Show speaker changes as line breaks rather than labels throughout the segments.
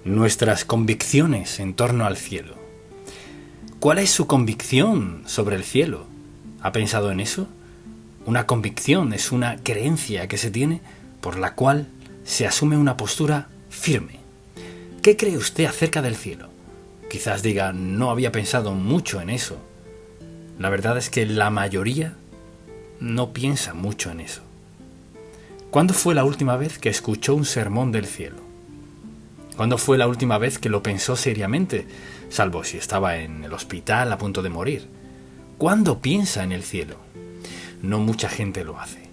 nuestras convicciones en torno al cielo. ¿Cuál es su convicción sobre el cielo? ¿Ha pensado en eso? Una convicción es una creencia que se tiene por la cual se asume una postura firme. ¿Qué cree usted acerca del cielo? Quizás diga, no había pensado mucho en eso. La verdad es que la mayoría no piensa mucho en eso. ¿Cuándo fue la última vez que escuchó un sermón del cielo? ¿Cuándo fue la última vez que lo pensó seriamente, salvo si estaba en el hospital a punto de morir? ¿Cuándo piensa en el cielo? No mucha gente lo hace.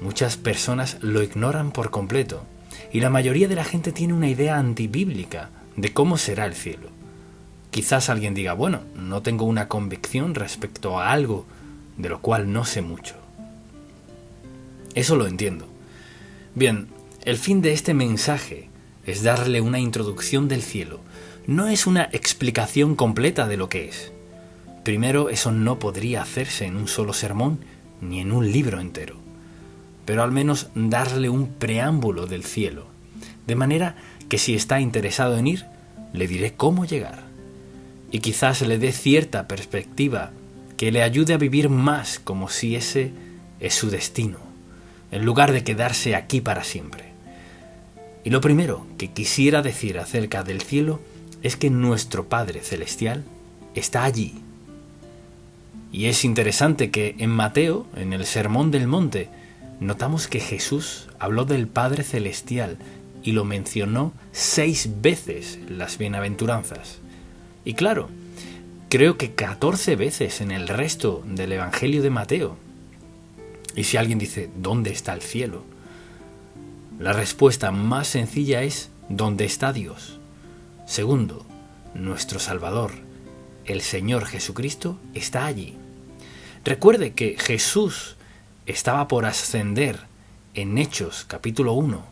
Muchas personas lo ignoran por completo y la mayoría de la gente tiene una idea antibíblica de cómo será el cielo. Quizás alguien diga, bueno, no tengo una convicción respecto a algo de lo cual no sé mucho. Eso lo entiendo. Bien, el fin de este mensaje es darle una introducción del cielo. No es una explicación completa de lo que es. Primero, eso no podría hacerse en un solo sermón ni en un libro entero. Pero al menos darle un preámbulo del cielo. De manera que si está interesado en ir, le diré cómo llegar. Y quizás le dé cierta perspectiva que le ayude a vivir más como si ese es su destino, en lugar de quedarse aquí para siempre. Y lo primero que quisiera decir acerca del cielo es que nuestro Padre Celestial está allí. Y es interesante que en Mateo, en el Sermón del Monte, notamos que Jesús habló del Padre Celestial y lo mencionó 6 veces en las bienaventuranzas. Y claro, creo que 14 veces en el resto del Evangelio de Mateo. Y si alguien dice, ¿dónde está el cielo? La respuesta más sencilla es, ¿dónde está Dios? Segundo, nuestro Salvador, el Señor Jesucristo, está allí. Recuerde que Jesús estaba por ascender en Hechos capítulo 1,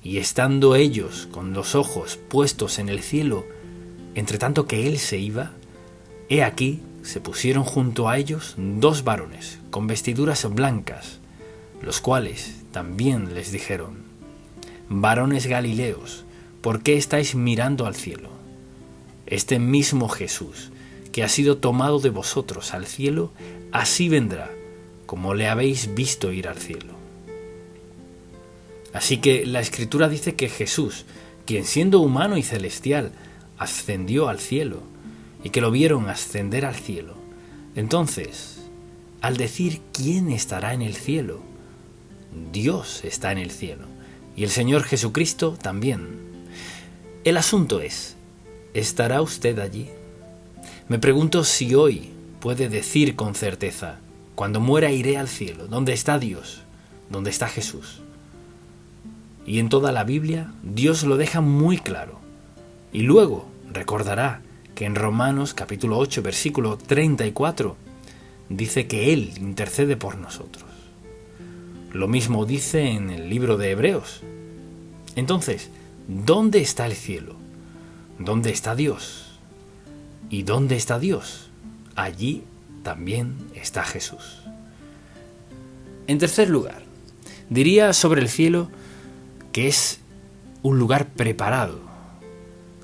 y estando ellos con los ojos puestos en el cielo, entre tanto que él se iba, he aquí se pusieron junto a ellos 2 varones con vestiduras blancas, los cuales también les dijeron, varones Galileos, ¿por qué estáis mirando al cielo? Este mismo Jesús, que ha sido tomado de vosotros al cielo, así vendrá, como le habéis visto ir al cielo. Así que la Escritura dice que Jesús, quien siendo humano y celestial, ascendió al cielo, y que lo vieron ascender al cielo. Entonces, al decir ¿quién estará en el cielo? Dios está en el cielo, y el Señor Jesucristo también. El asunto es, ¿estará usted allí? Me pregunto si hoy puede decir con certeza, cuando muera iré al cielo, ¿dónde está Dios? ¿Dónde está Jesús? Y en toda la Biblia, Dios lo deja muy claro. Y luego recordará que en Romanos capítulo 8, versículo 34, dice que Él intercede por nosotros. Lo mismo dice en el libro de Hebreos. Entonces, ¿dónde está el cielo? ¿Dónde está Dios? ¿Y dónde está Dios? Allí también está Jesús. En tercer lugar, diría sobre el cielo que es un lugar preparado.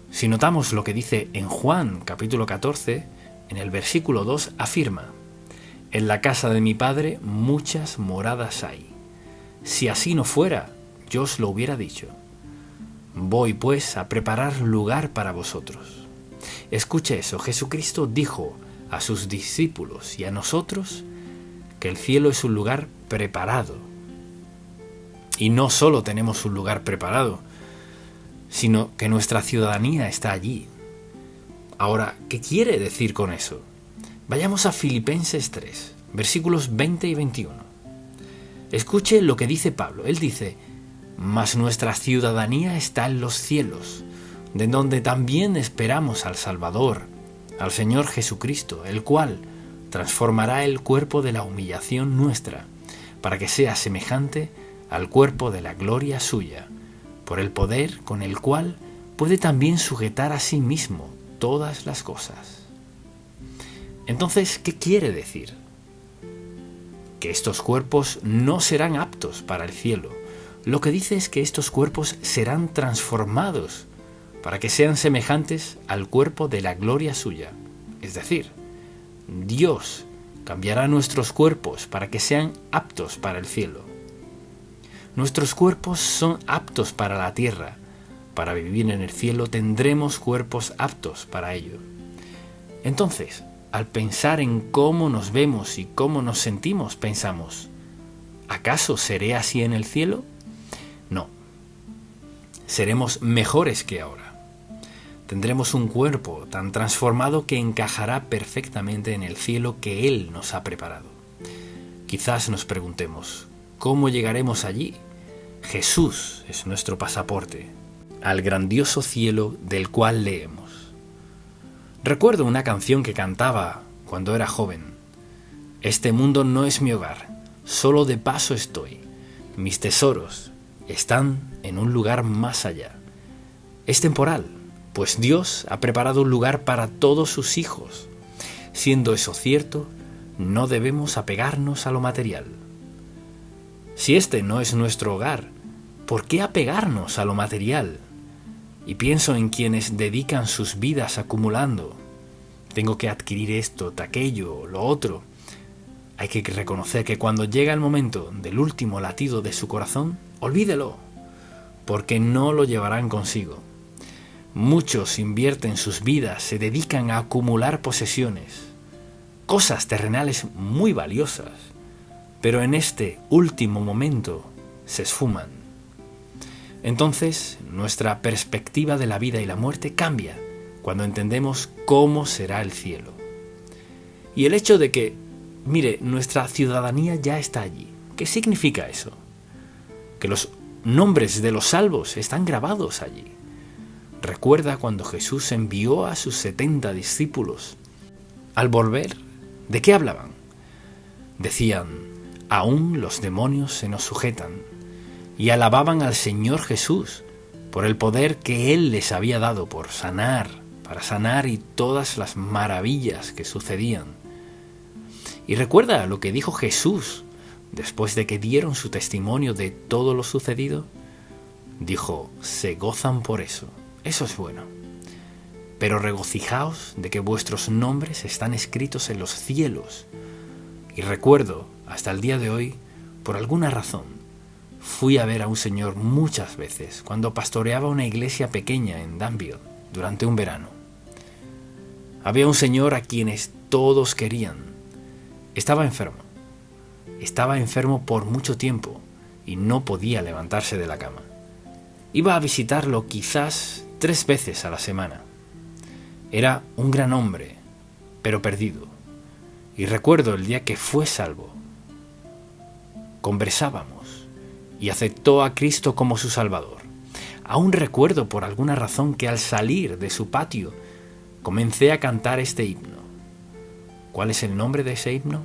Si notamos lo que dice en Juan capítulo 14, en el versículo 2 afirma, en la casa de mi Padre muchas moradas hay. Si así no fuera, yo os lo hubiera dicho. Voy pues a preparar lugar para vosotros. Escuche eso, Jesucristo dijo a sus discípulos y a nosotros que el cielo es un lugar preparado. Y no solo tenemos un lugar preparado, sino que nuestra ciudadanía está allí. Ahora, ¿qué quiere decir con eso? Vayamos a Filipenses 3, versículos 20 y 21. Escuche lo que dice Pablo. Él dice, mas nuestra ciudadanía está en los cielos, de donde también esperamos al Salvador, al Señor Jesucristo, el cual transformará el cuerpo de la humillación nuestra, para que sea semejante al cuerpo de la gloria suya, por el poder con el cual puede también sujetar a sí mismo todas las cosas. Entonces, ¿qué quiere decir? Que estos cuerpos no serán aptos para el cielo. Lo que dice es que estos cuerpos serán transformados para que sean semejantes al cuerpo de la gloria suya. Es decir, Dios cambiará nuestros cuerpos para que sean aptos para el cielo. Nuestros cuerpos son aptos para la tierra. Para vivir en el cielo tendremos cuerpos aptos para ello. Entonces, al pensar en cómo nos vemos y cómo nos sentimos, pensamos, ¿acaso seré así en el cielo? No. Seremos mejores que ahora. Tendremos un cuerpo tan transformado que encajará perfectamente en el cielo que Él nos ha preparado. Quizás nos preguntemos, ¿cómo llegaremos allí? Jesús es nuestro pasaporte al grandioso cielo del cual leemos. Recuerdo una canción que cantaba cuando era joven. Este mundo no es mi hogar, solo de paso estoy. Mis tesoros están en un lugar más allá. Es temporal, pues Dios ha preparado un lugar para todos sus hijos. Siendo eso cierto, no debemos apegarnos a lo material. Si este no es nuestro hogar, ¿por qué apegarnos a lo material? Y pienso en quienes dedican sus vidas acumulando. Tengo que adquirir esto, aquello, lo otro. Hay que reconocer que cuando llega el momento del último latido de su corazón, olvídelo, porque no lo llevarán consigo. Muchos invierten sus vidas, se dedican a acumular posesiones, cosas terrenales muy valiosas, pero en este último momento se esfuman. Entonces, nuestra perspectiva de la vida y la muerte cambia cuando entendemos cómo será el cielo. Y el hecho de que, mire, nuestra ciudadanía ya está allí. ¿Qué significa eso? Que los nombres de los salvos están grabados allí. Recuerda cuando Jesús envió a sus 70 discípulos. Al volver, ¿de qué hablaban? Decían, aún los demonios se nos sujetan, y alababan al Señor Jesús por el poder que Él les había dado para sanar y todas las maravillas que sucedían. Y recuerda lo que dijo Jesús después de que dieron su testimonio de todo lo sucedido. Dijo, se gozan por eso. Eso es bueno. Pero regocijaos de que vuestros nombres están escritos en los cielos. Y recuerdo, hasta el día de hoy, por alguna razón, fui a ver a un señor muchas veces cuando pastoreaba una iglesia pequeña en Danville durante un verano. Había un señor a quienes todos querían. Estaba enfermo. Estaba enfermo por mucho tiempo y no podía levantarse de la cama. Iba a visitarlo quizás 3 veces a la semana. Era un gran hombre, pero perdido. Y recuerdo el día que fue salvo. Conversábamos y aceptó a Cristo como su Salvador. Aún recuerdo por alguna razón que al salir de su patio comencé a cantar este himno. ¿Cuál es el nombre de ese himno?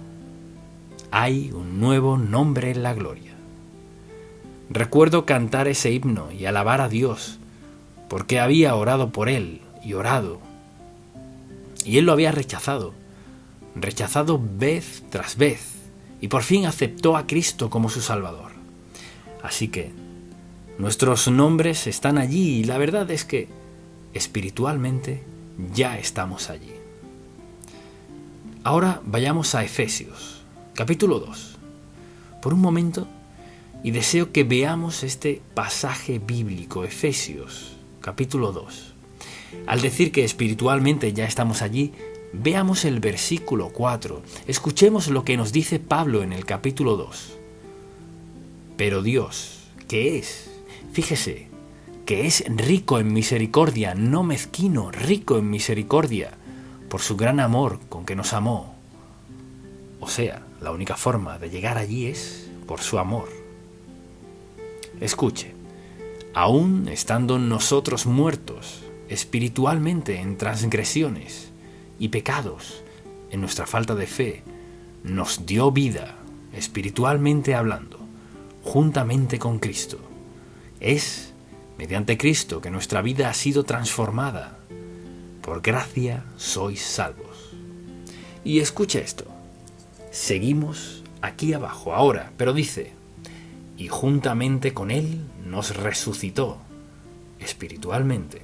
Hay un nuevo nombre en la gloria. Recuerdo cantar ese himno y alabar a Dios, porque había orado por él y orado. Y él lo había rechazado vez tras vez, y por fin aceptó a Cristo como su Salvador. Así que nuestros nombres están allí y la verdad es que espiritualmente ya estamos allí. Ahora vayamos a Efesios, capítulo 2, por un momento, y deseo que veamos este pasaje bíblico, Efesios, capítulo 2. Al decir que espiritualmente ya estamos allí, veamos el versículo 4. Escuchemos lo que nos dice Pablo en el capítulo 2. Pero Dios, ¿qué es? Fíjese, que es rico en misericordia, no mezquino, rico en misericordia, por su gran amor con que nos amó. O sea, la única forma de llegar allí es por su amor. Escuche, aún estando nosotros muertos espiritualmente en transgresiones y pecados, en nuestra falta de fe, nos dio vida, espiritualmente hablando, juntamente con Cristo. Es mediante Cristo que nuestra vida ha sido transformada. Por gracia sois salvos. Y escucha esto. Seguimos aquí abajo ahora, pero dice, y juntamente con Él nos resucitó espiritualmente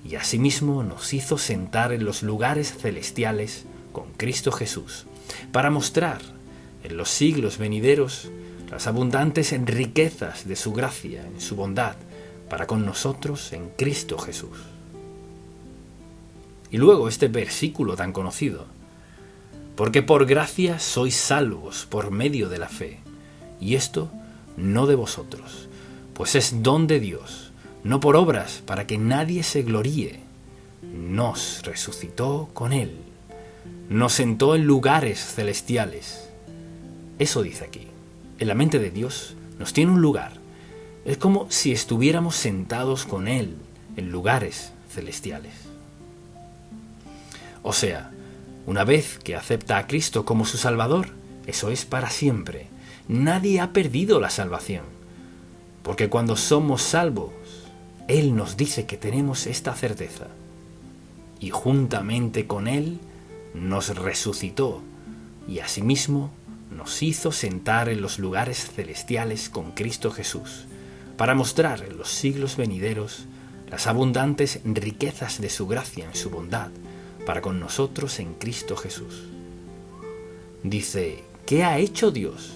y asimismo nos hizo sentar en los lugares celestiales con Cristo Jesús, para mostrar en los siglos venideros las abundantes riquezas de su gracia en su bondad para con nosotros en Cristo Jesús. Y luego este versículo tan conocido: porque por gracia sois salvos por medio de la fe, y esto no de vosotros, pues es don de Dios, no por obras, para que nadie se gloríe. Nos resucitó con Él, nos sentó en lugares celestiales. Eso dice aquí. En la mente de Dios nos tiene un lugar. Es como si estuviéramos sentados con Él en lugares celestiales. O sea, una vez que acepta a Cristo como su Salvador, eso es para siempre. Nadie ha perdido la salvación, porque cuando somos salvos, Él nos dice que tenemos esta certeza. Y juntamente con Él nos resucitó y asimismo nos hizo sentar en los lugares celestiales con Cristo Jesús, para mostrar en los siglos venideros las abundantes riquezas de su gracia en su bondad para con nosotros en Cristo Jesús. Dice, ¿qué ha hecho Dios?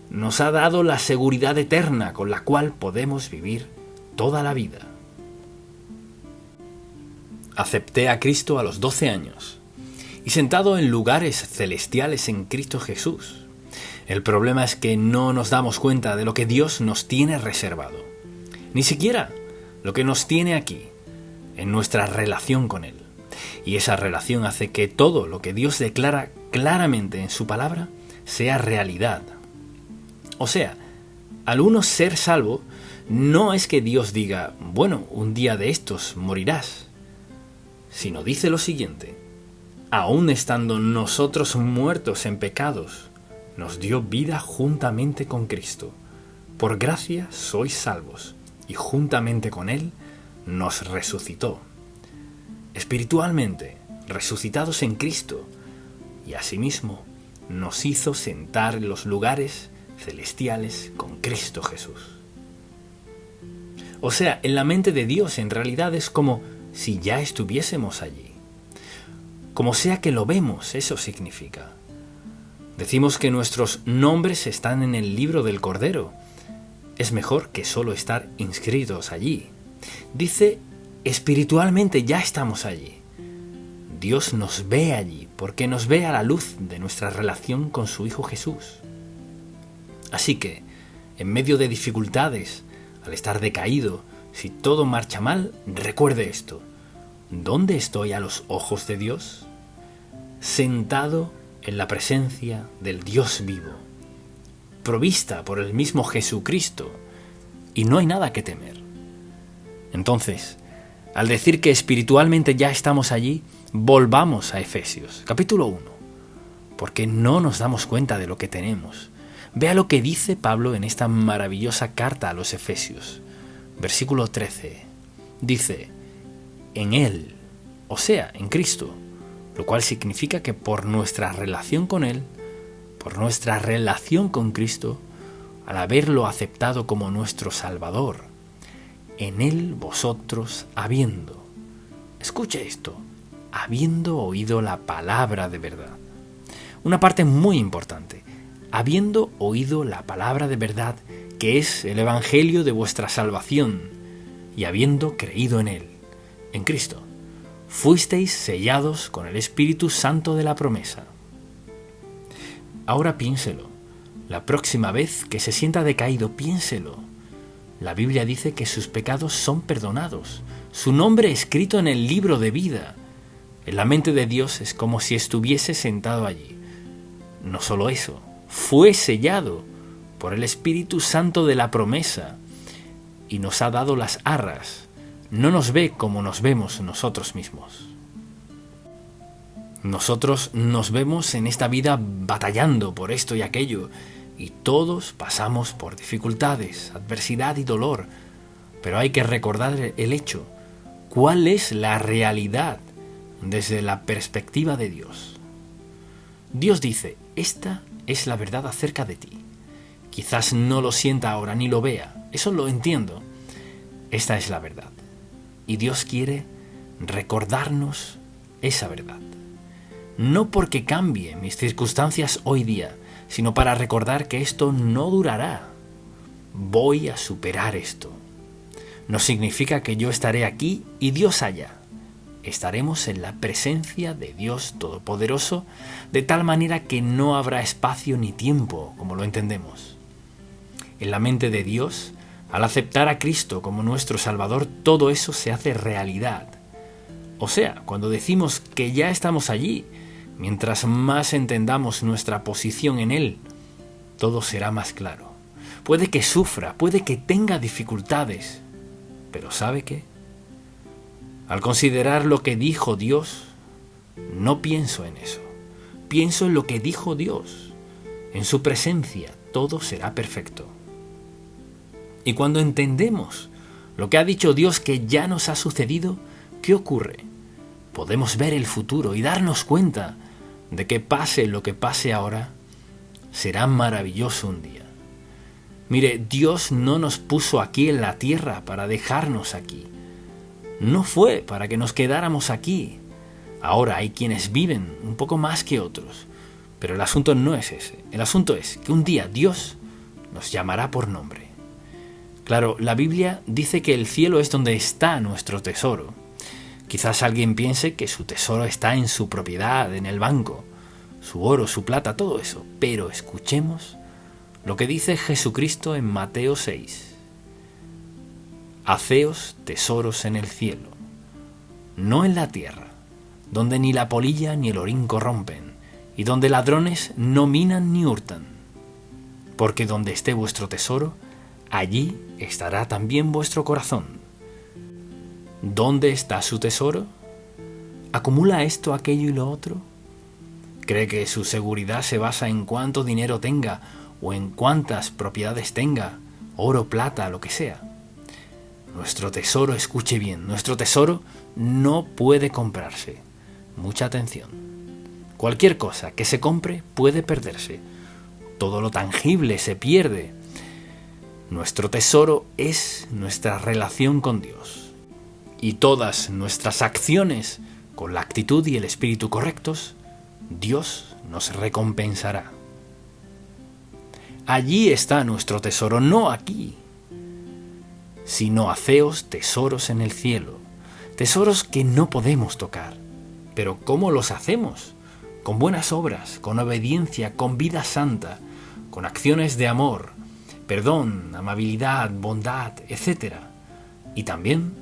Nos ha dado la seguridad eterna con la cual podemos vivir toda la vida. Acepté a Cristo a los 12 años y sentado en lugares celestiales en Cristo Jesús. El problema es que no nos damos cuenta de lo que Dios nos tiene reservado, ni siquiera lo que nos tiene aquí, en nuestra relación con Él. Y esa relación hace que todo lo que Dios declara claramente en su palabra sea realidad. O sea, al uno ser salvo, no es que Dios diga, bueno, un día de estos morirás, sino dice lo siguiente: aún estando nosotros muertos en pecados, nos dio vida juntamente con Cristo. Por gracia sois salvos, y juntamente con Él nos resucitó. Espiritualmente, resucitados en Cristo, y asimismo nos hizo sentar en los lugares celestiales con Cristo Jesús. O sea, en la mente de Dios en realidad es como si ya estuviésemos allí. Como sea que lo vemos, eso significa. Decimos que nuestros nombres están en el libro del Cordero. Es mejor que solo estar inscritos allí. Dice, espiritualmente ya estamos allí. Dios nos ve allí porque nos ve a la luz de nuestra relación con su Hijo Jesús. Así que, en medio de dificultades, al estar decaído, si todo marcha mal, recuerde esto: ¿dónde estoy a los ojos de Dios? Sentado en la presencia del Dios vivo, provista por el mismo Jesucristo, y no hay nada que temer. Entonces, al decir que espiritualmente ya estamos allí, volvamos a Efesios, capítulo 1, porque no nos damos cuenta de lo que tenemos. Vea lo que dice Pablo en esta maravillosa carta a los Efesios. Versículo 13. Dice, en Él, o sea, en Cristo, lo cual significa que por nuestra relación con Él, por nuestra relación con Cristo, al haberlo aceptado como nuestro Salvador, en Él vosotros habiendo, escuche esto, habiendo oído la palabra de verdad. Una parte muy importante, habiendo oído la palabra de verdad, que es el Evangelio de vuestra salvación, y habiendo creído en Él, en Cristo, fuisteis sellados con el Espíritu Santo de la promesa. Ahora piénselo, la próxima vez que se sienta decaído, piénselo. La Biblia dice que sus pecados son perdonados, su nombre escrito en el libro de vida. En la mente de Dios es como si estuviese sentado allí. No solo eso, fue sellado por el Espíritu Santo de la promesa y nos ha dado las arras. No nos ve como nos vemos nosotros mismos. Nosotros nos vemos en esta vida batallando por esto y aquello, y todos pasamos por dificultades, adversidad y dolor, pero hay que recordar el hecho, cuál es la realidad desde la perspectiva de Dios. Dios dice, esta es la verdad acerca de ti. Quizás no lo sienta ahora ni lo vea, eso lo entiendo. Esta es la verdad. Y Dios quiere recordarnos esa verdad. No porque cambie mis circunstancias hoy día, sino para recordar que esto no durará. Voy a superar esto. No significa que yo estaré aquí y Dios allá. Estaremos en la presencia de Dios Todopoderoso, de tal manera que no habrá espacio ni tiempo, como lo entendemos. En la mente de Dios, al aceptar a Cristo como nuestro Salvador, todo eso se hace realidad. O sea, cuando decimos que ya estamos allí, mientras más entendamos nuestra posición en Él, todo será más claro. Puede que sufra, puede que tenga dificultades, pero ¿sabe qué? Al considerar lo que dijo Dios, no pienso en eso. Pienso en lo que dijo Dios. En su presencia todo será perfecto. Y cuando entendemos lo que ha dicho Dios que ya nos ha sucedido, ¿qué ocurre? Podemos ver el futuro y darnos cuenta de que pase lo que pase ahora, será maravilloso un día. Mire, Dios no nos puso aquí en la tierra para dejarnos aquí. No fue para que nos quedáramos aquí. Ahora hay quienes viven un poco más que otros, pero el asunto no es ese. El asunto es que un día Dios nos llamará por nombre. Claro, la Biblia dice que el cielo es donde está nuestro tesoro. Quizás alguien piense que su tesoro está en su propiedad, en el banco, su oro, su plata, todo eso. Pero escuchemos lo que dice Jesucristo en Mateo 6. Haceos tesoros en el cielo, no en la tierra, donde ni la polilla ni el orín corrompen, y donde ladrones no minan ni hurtan. Porque donde esté vuestro tesoro, allí estará también vuestro corazón. ¿Dónde está su tesoro? ¿Acumula esto, aquello y lo otro? ¿Cree que su seguridad se basa en cuánto dinero tenga o en cuántas propiedades tenga, oro, plata, lo que sea? Nuestro tesoro, escuche bien, nuestro tesoro no puede comprarse. Mucha atención. Cualquier cosa que se compre puede perderse. Todo lo tangible se pierde. Nuestro tesoro es nuestra relación con Dios. Y todas nuestras acciones, con la actitud y el espíritu correctos, Dios nos recompensará. Allí está nuestro tesoro, no aquí, sino haceos tesoros en el cielo, tesoros que no podemos tocar. Pero ¿cómo los hacemos? Con buenas obras, con obediencia, con vida santa, con acciones de amor, perdón, amabilidad, bondad, etc. Y también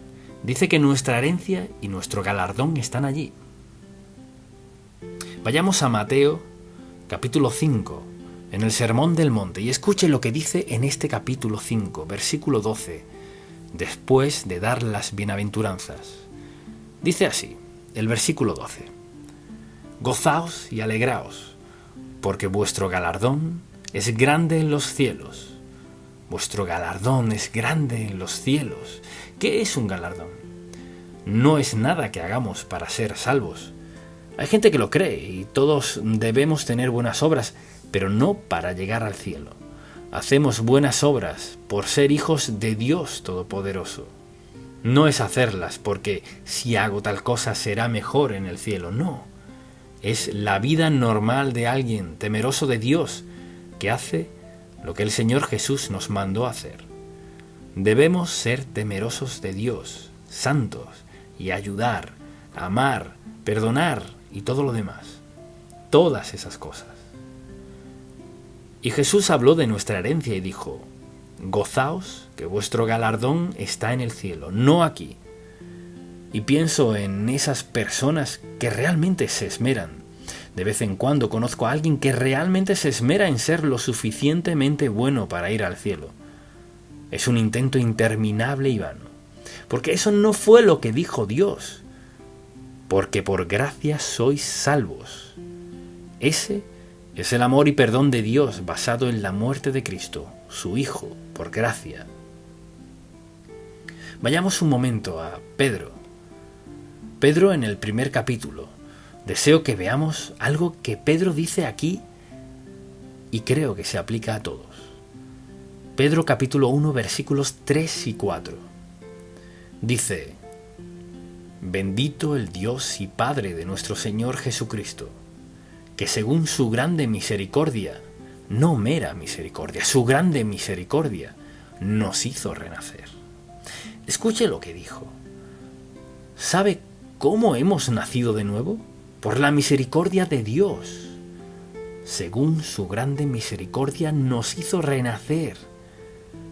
dice que nuestra herencia y nuestro galardón están allí. Vayamos a Mateo, capítulo 5, en el Sermón del Monte, y escuche lo que dice en este capítulo 5, versículo 12, después de dar las bienaventuranzas. Dice así, el versículo 12: Gozaos y alegraos, porque vuestro galardón es grande en los cielos. Vuestro galardón es grande en los cielos. ¿Qué es un galardón? No es nada que hagamos para ser salvos. Hay gente que lo cree y todos debemos tener buenas obras, pero no para llegar al cielo. Hacemos buenas obras por ser hijos de Dios Todopoderoso. No es hacerlas porque si hago tal cosa será mejor en el cielo, no. Es la vida normal de alguien temeroso de Dios que hace lo que el Señor Jesús nos mandó hacer. Debemos ser temerosos de Dios, santos, y ayudar, amar, perdonar y todo lo demás. Todas esas cosas. Y Jesús habló de nuestra herencia y dijo: Gozaos, que vuestro galardón está en el cielo, no aquí. Y pienso en esas personas que realmente se esmeran. De vez en cuando conozco a alguien que realmente se esmera en ser lo suficientemente bueno para ir al cielo. Es un intento interminable y vano, porque eso no fue lo que dijo Dios. Porque por gracia sois salvos. Ese es el amor y perdón de Dios basado en la muerte de Cristo, su Hijo, por gracia. Vayamos un momento a Pedro. Pedro en el primer capítulo. Deseo que veamos algo que Pedro dice aquí y creo que se aplica a todos. Pedro capítulo 1 versículos 3 y 4. Dice: Bendito el Dios y Padre de nuestro Señor Jesucristo, que según su grande misericordia, no mera misericordia, su grande misericordia, nos hizo renacer. Escuche lo que dijo. ¿Sabe cómo hemos nacido de nuevo? Por la misericordia de Dios. Según su grande misericordia nos hizo renacer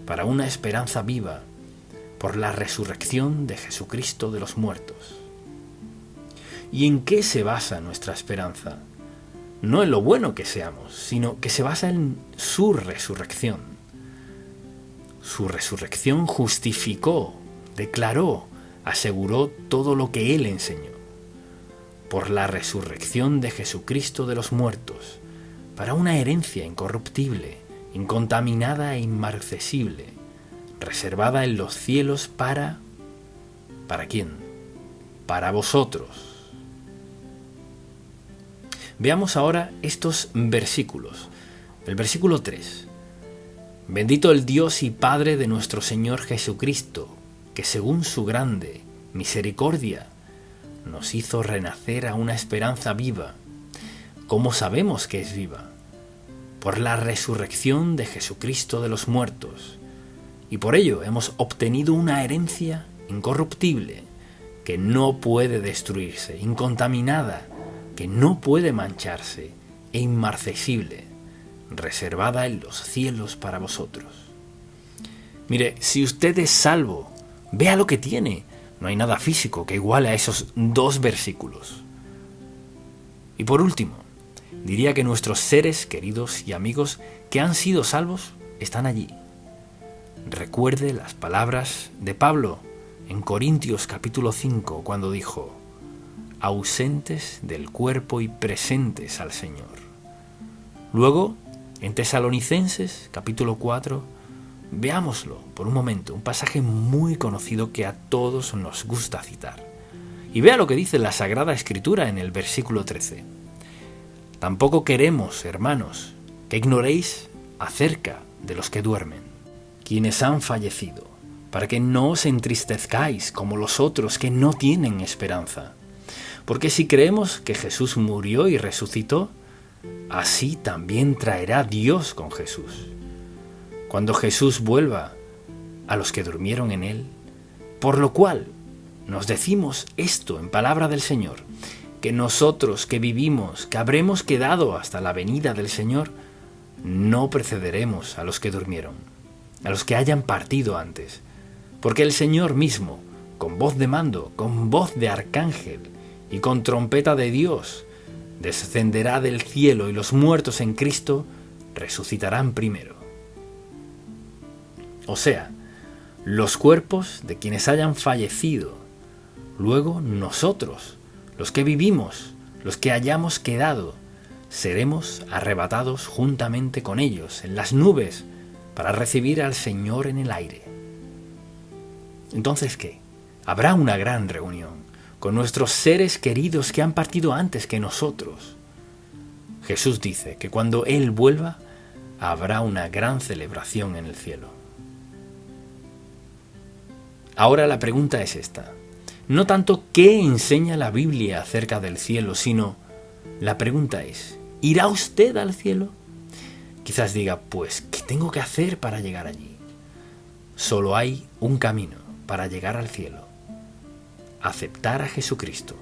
para una esperanza viva por la resurrección de Jesucristo de los muertos. ¿Y en qué se basa nuestra esperanza? No en lo bueno que seamos, sino que se basa en su resurrección. Su resurrección justificó, declaró, aseguró todo lo que Él enseñó. Por la resurrección de Jesucristo de los muertos, para una herencia incorruptible, incontaminada e inmarcesible, reservada en los cielos ¿para quién? Para vosotros. Veamos ahora estos versículos. El versículo 3. Bendito el Dios y Padre de nuestro Señor Jesucristo, que según su grande misericordia nos hizo renacer a una esperanza viva. ¿Cómo sabemos que es viva? Por la resurrección de Jesucristo de los muertos. Y por ello hemos obtenido una herencia incorruptible, que no puede destruirse, incontaminada, que no puede mancharse, e inmarcesible, reservada en los cielos para vosotros. Mire, si usted es salvo, vea lo que tiene. No hay nada físico que iguale a esos 2 versículos. Y por último, diría que nuestros seres queridos y amigos que han sido salvos están allí. Recuerde las palabras de Pablo en Corintios capítulo 5, cuando dijo: ausentes del cuerpo y presentes al Señor. Luego, en Tesalonicenses capítulo 4, veámoslo por un momento, un pasaje muy conocido que a todos nos gusta citar. Y vea lo que dice la Sagrada Escritura en el versículo 13. Tampoco queremos, hermanos, que ignoréis acerca de los que duermen, quienes han fallecido, para que no os entristezcáis como los otros que no tienen esperanza. Porque si creemos que Jesús murió y resucitó, así también traerá Dios con Jesús. Cuando Jesús vuelva a los que durmieron en Él, por lo cual nos decimos esto en palabra del Señor, que nosotros que vivimos, que habremos quedado hasta la venida del Señor, no precederemos a los que durmieron, a los que hayan partido antes, porque el Señor mismo, con voz de mando, con voz de arcángel y con trompeta de Dios, descenderá del cielo y los muertos en Cristo resucitarán primero. O sea, los cuerpos de quienes hayan fallecido, luego nosotros, los que vivimos, los que hayamos quedado, seremos arrebatados juntamente con ellos en las nubes para recibir al Señor en el aire. Entonces, ¿qué? Habrá una gran reunión con nuestros seres queridos que han partido antes que nosotros. Jesús dice que cuando Él vuelva, habrá una gran celebración en el cielo. Ahora la pregunta es esta. No tanto qué enseña la Biblia acerca del cielo, sino la pregunta es, ¿irá usted al cielo? Quizás diga, pues, ¿qué tengo que hacer para llegar allí? Solo hay un camino para llegar al cielo. Aceptar a Jesucristo.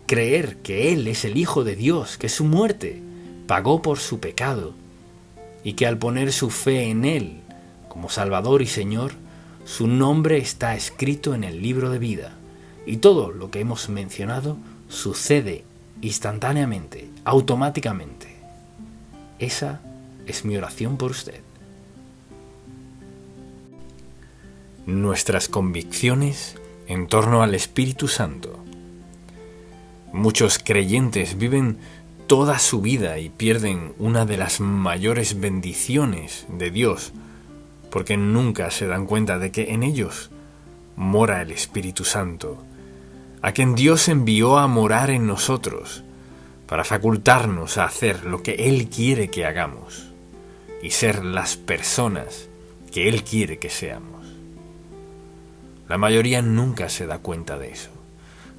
Creer que Él es el Hijo de Dios, que su muerte pagó por su pecado y que al poner su fe en Él como Salvador y Señor, su nombre está escrito en el libro de vida y todo lo que hemos mencionado sucede instantáneamente, automáticamente. Esa es mi oración por usted. Nuestras convicciones en torno al Espíritu Santo. Muchos creyentes viven toda su vida y pierden una de las mayores bendiciones de Dios, porque nunca se dan cuenta de que en ellos mora el Espíritu Santo, a quien Dios envió a morar en nosotros, para facultarnos a hacer lo que Él quiere que hagamos y ser las personas que Él quiere que seamos. La mayoría nunca se da cuenta de eso.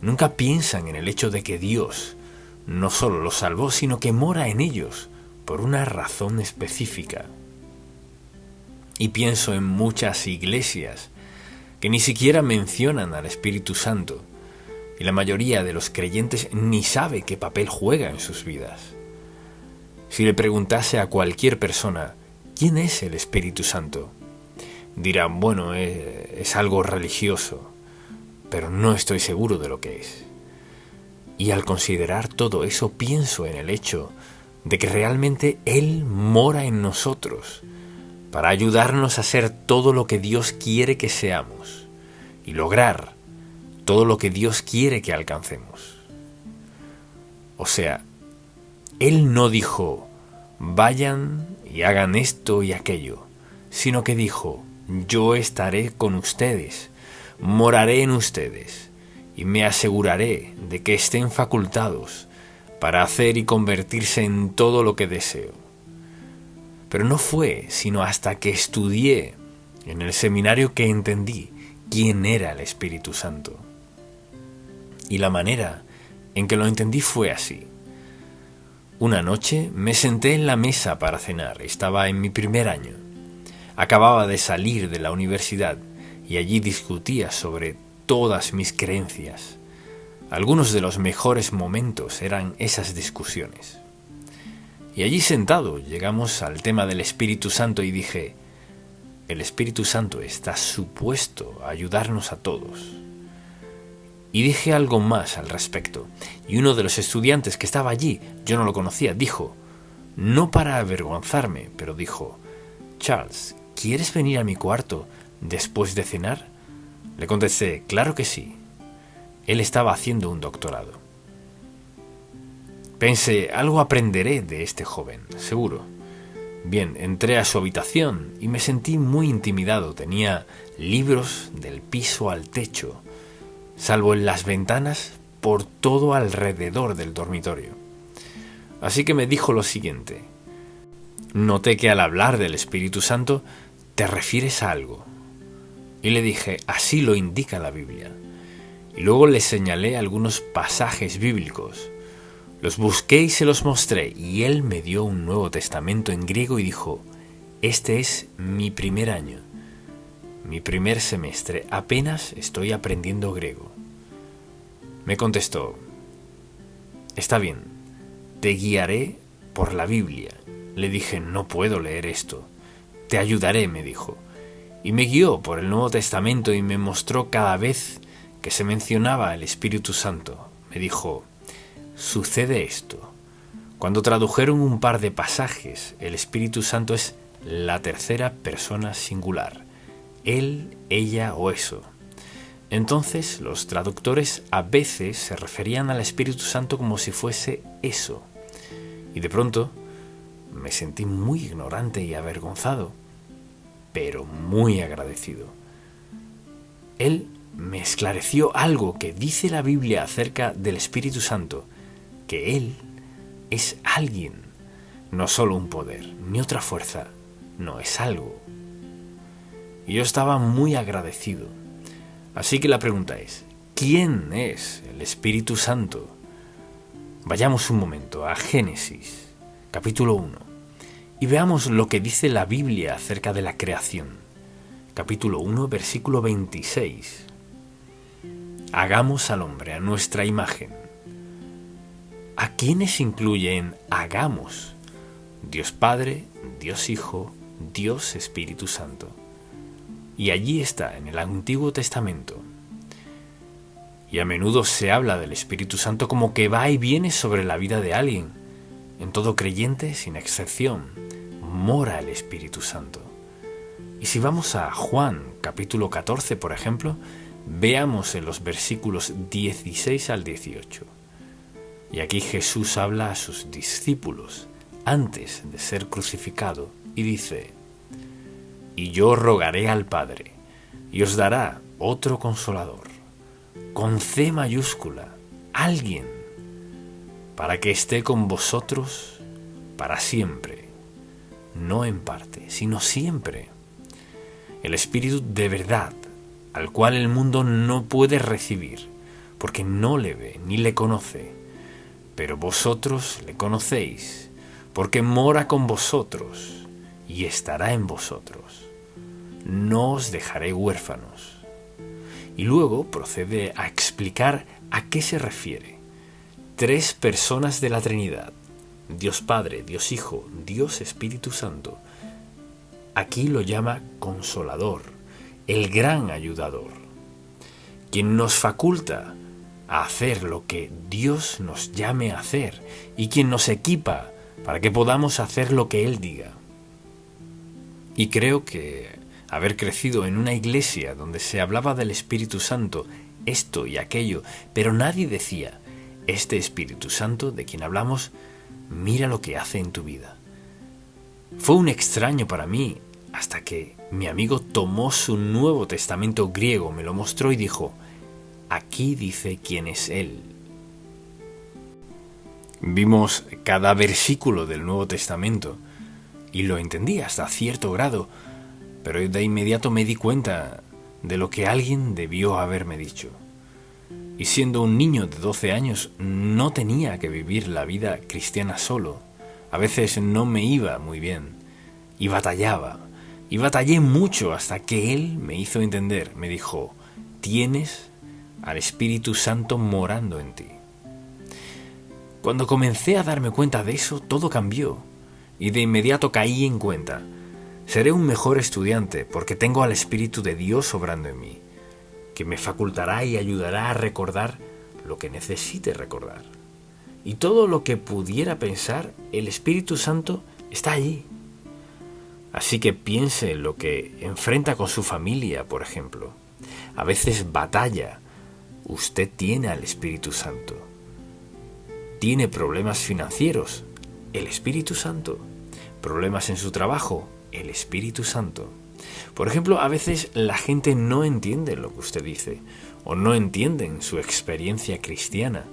Nunca piensan en el hecho de que Dios no solo los salvó, sino que mora en ellos por una razón específica. Y pienso en muchas iglesias que ni siquiera mencionan al Espíritu Santo, y la mayoría de los creyentes ni sabe qué papel juega en sus vidas. Si le preguntase a cualquier persona, ¿quién es el Espíritu Santo?, dirán, bueno, es algo religioso, pero no estoy seguro de lo que es. Y al considerar todo eso, pienso en el hecho de que realmente Él mora en nosotros para ayudarnos a ser todo lo que Dios quiere que seamos y lograr todo lo que Dios quiere que alcancemos. O sea, Él no dijo, vayan y hagan esto y aquello, sino que dijo, yo estaré con ustedes, moraré en ustedes y me aseguraré de que estén facultados para hacer y convertirse en todo lo que deseo. Pero no fue sino hasta que estudié en el seminario que entendí quién era el Espíritu Santo. Y la manera en que lo entendí fue así. Una noche me senté en la mesa para cenar. Estaba en mi primer año. Acababa de salir de la universidad y allí discutía sobre todas mis creencias. Algunos de los mejores momentos eran esas discusiones. Y allí sentado llegamos al tema del Espíritu Santo y dije, el Espíritu Santo está supuesto a ayudarnos a todos. Y dije algo más al respecto, y uno de los estudiantes que estaba allí, yo no lo conocía, dijo, no para avergonzarme, pero dijo, Charles, ¿quieres venir a mi cuarto después de cenar? Le contesté, claro que sí. Él estaba haciendo un doctorado. Pensé, algo aprenderé de este joven, seguro. Bien, entré a su habitación y me sentí muy intimidado. Tenía libros del piso al techo, salvo en las ventanas, por todo alrededor del dormitorio. Así que me dijo lo siguiente. Noté que al hablar del Espíritu Santo te refieres a algo. Y le dije, así lo indica la Biblia. Y luego le señalé algunos pasajes bíblicos. Los busqué y se los mostré, y él me dio un Nuevo Testamento en griego y dijo, este es mi primer año. Mi primer semestre, apenas estoy aprendiendo griego. Me contestó, está bien, te guiaré por la Biblia. Le dije, no puedo leer esto. Te ayudaré, me dijo. Y me guió por el Nuevo Testamento y me mostró cada vez que se mencionaba el Espíritu Santo. Me dijo, sucede esto. Cuando tradujeron un par de pasajes, el Espíritu Santo es la tercera persona singular. Él, ella o eso. Entonces los traductores a veces se referían al Espíritu Santo como si fuese eso. Y de pronto me sentí muy ignorante y avergonzado, pero muy agradecido. Él me esclareció algo que dice la Biblia acerca del Espíritu Santo, que Él es alguien, no solo un poder, ni otra fuerza, no, es algo. Y yo estaba muy agradecido. Así que la pregunta es, ¿quién es el Espíritu Santo? Vayamos un momento a Génesis, capítulo 1, y veamos lo que dice la Biblia acerca de la creación. Capítulo 1, versículo 26. Hagamos al hombre a nuestra imagen. ¿A quiénes incluye en hagamos? Dios Padre, Dios Hijo, Dios Espíritu Santo. Y allí está, en el Antiguo Testamento. Y a menudo se habla del Espíritu Santo como que va y viene sobre la vida de alguien. En todo creyente, sin excepción, mora el Espíritu Santo. Y si vamos a Juan, capítulo 14, por ejemplo, veamos en los versículos 16 al 18. Y aquí Jesús habla a sus discípulos antes de ser crucificado y dice, y yo rogaré al Padre, y os dará otro Consolador, con C mayúscula, alguien, para que esté con vosotros para siempre, no en parte, sino siempre. El Espíritu de verdad, al cual el mundo no puede recibir, porque no le ve ni le conoce. Pero vosotros le conocéis, porque mora con vosotros y estará en vosotros. No os dejaré huérfanos. Y luego procede a explicar a qué se refiere. 3 personas de la Trinidad: Dios Padre, Dios Hijo, Dios Espíritu Santo. Aquí lo llama Consolador, el gran ayudador, quien nos faculta a hacer lo que Dios nos llame a hacer y quien nos equipa para que podamos hacer lo que Él diga. Y creo que haber crecido en una iglesia donde se hablaba del Espíritu Santo, esto y aquello, pero nadie decía: este Espíritu Santo de quien hablamos, mira lo que hace en tu vida. Fue un extraño para mí hasta que mi amigo tomó su Nuevo Testamento griego, me lo mostró y dijo: aquí dice quién es Él. Vimos cada versículo del Nuevo Testamento y lo entendí hasta cierto grado, pero de inmediato me di cuenta de lo que alguien debió haberme dicho. Y siendo un niño de 12 años, no tenía que vivir la vida cristiana solo. A veces no me iba muy bien y batallé mucho hasta que Él me hizo entender. Me dijo: tienes al Espíritu Santo morando en ti. Cuando comencé a darme cuenta de eso, todo cambió y de inmediato caí en cuenta: seré un mejor estudiante porque tengo al Espíritu de Dios obrando en mí, que me facultará y ayudará a recordar lo que necesite recordar. Y todo lo que pudiera pensar, el Espíritu Santo está allí. Así que piense en lo que enfrenta con su familia, por ejemplo. A veces batalla. Usted tiene al Espíritu Santo. Tiene problemas financieros, el Espíritu Santo. Problemas en su trabajo, el Espíritu Santo. Por ejemplo, a veces la gente no entiende lo que usted dice o no entienden su experiencia cristiana,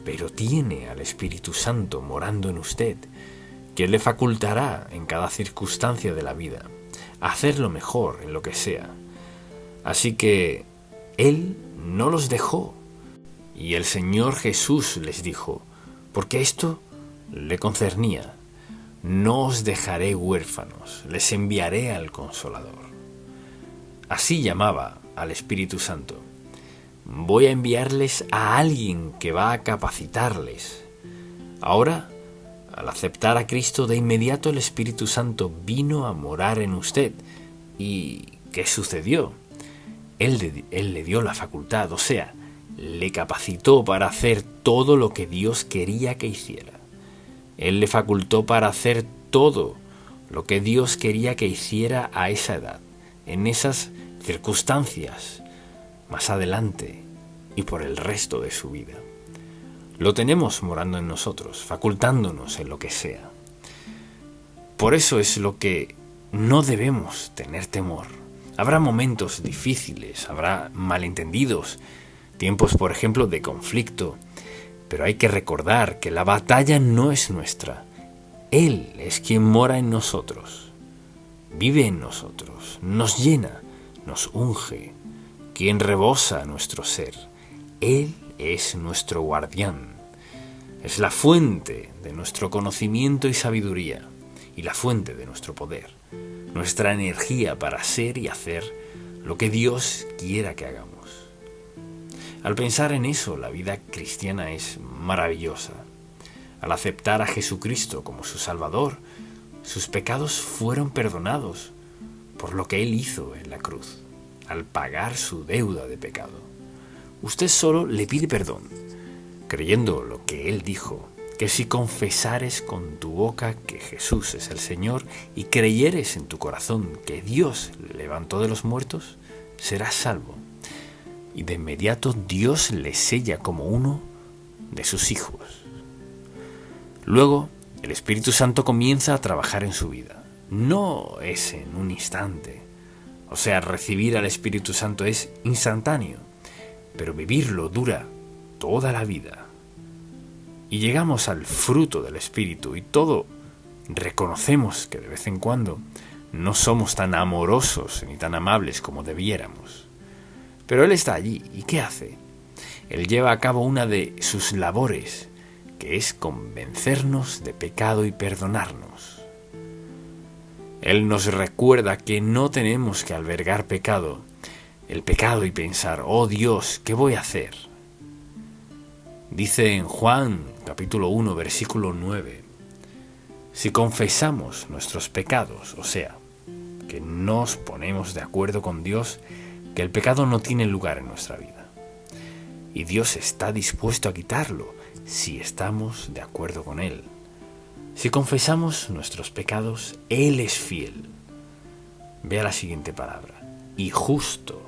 pero tiene al Espíritu Santo morando en usted, que le facultará en cada circunstancia de la vida a hacer lo mejor en lo que sea. Así que Él no los dejó y el Señor Jesús les dijo, porque esto le concernía: no os dejaré huérfanos, les enviaré al Consolador. Así llamaba al Espíritu Santo. Voy a enviarles a alguien que va a capacitarles. Ahora, al aceptar a Cristo, de inmediato el Espíritu Santo vino a morar en usted. ¿Y qué sucedió? Él le dio la facultad, o sea, le capacitó para hacer todo lo que Dios quería que hiciera. Él le facultó para hacer todo lo que Dios quería que hiciera a esa edad, en esas circunstancias, más adelante y por el resto de su vida. Lo tenemos morando en nosotros, facultándonos en lo que sea. Por eso es lo que no debemos tener temor. Habrá momentos difíciles, habrá malentendidos, tiempos, por ejemplo, de conflicto, pero hay que recordar que la batalla no es nuestra. Él es quien mora en nosotros, vive en nosotros, nos llena, nos unge, quien rebosa nuestro ser. Él es nuestro guardián, es la fuente de nuestro conocimiento y sabiduría y la fuente de nuestro poder, nuestra energía para ser y hacer lo que Dios quiera que hagamos. Al pensar en eso, la vida cristiana es maravillosa. Al aceptar a Jesucristo como su Salvador, sus pecados fueron perdonados por lo que Él hizo en la cruz, al pagar su deuda de pecado. Usted solo le pide perdón, creyendo lo que Él dijo, que si confesares con tu boca que Jesús es el Señor y creyeres en tu corazón que Dios le levantó de los muertos, serás salvo. Y de inmediato Dios le sella como uno de sus hijos. Luego, el Espíritu Santo comienza a trabajar en su vida. No es en un instante. O sea, recibir al Espíritu Santo es instantáneo, pero vivirlo dura toda la vida. Y llegamos al fruto del Espíritu y todo reconocemos que de vez en cuando no somos tan amorosos ni tan amables como debiéramos. Pero Él está allí. ¿Y qué hace? Él lleva a cabo una de sus labores, que es convencernos de pecado y perdonarnos. Él nos recuerda que no tenemos que albergar el pecado y pensar, oh Dios, ¿qué voy a hacer? Dice en Juan capítulo 1, versículo 9, si confesamos nuestros pecados, o sea, que nos ponemos de acuerdo con Dios, que el pecado no tiene lugar en nuestra vida. Y Dios está dispuesto a quitarlo si estamos de acuerdo con Él. Si confesamos nuestros pecados, Él es fiel. Vea la siguiente palabra, y justo.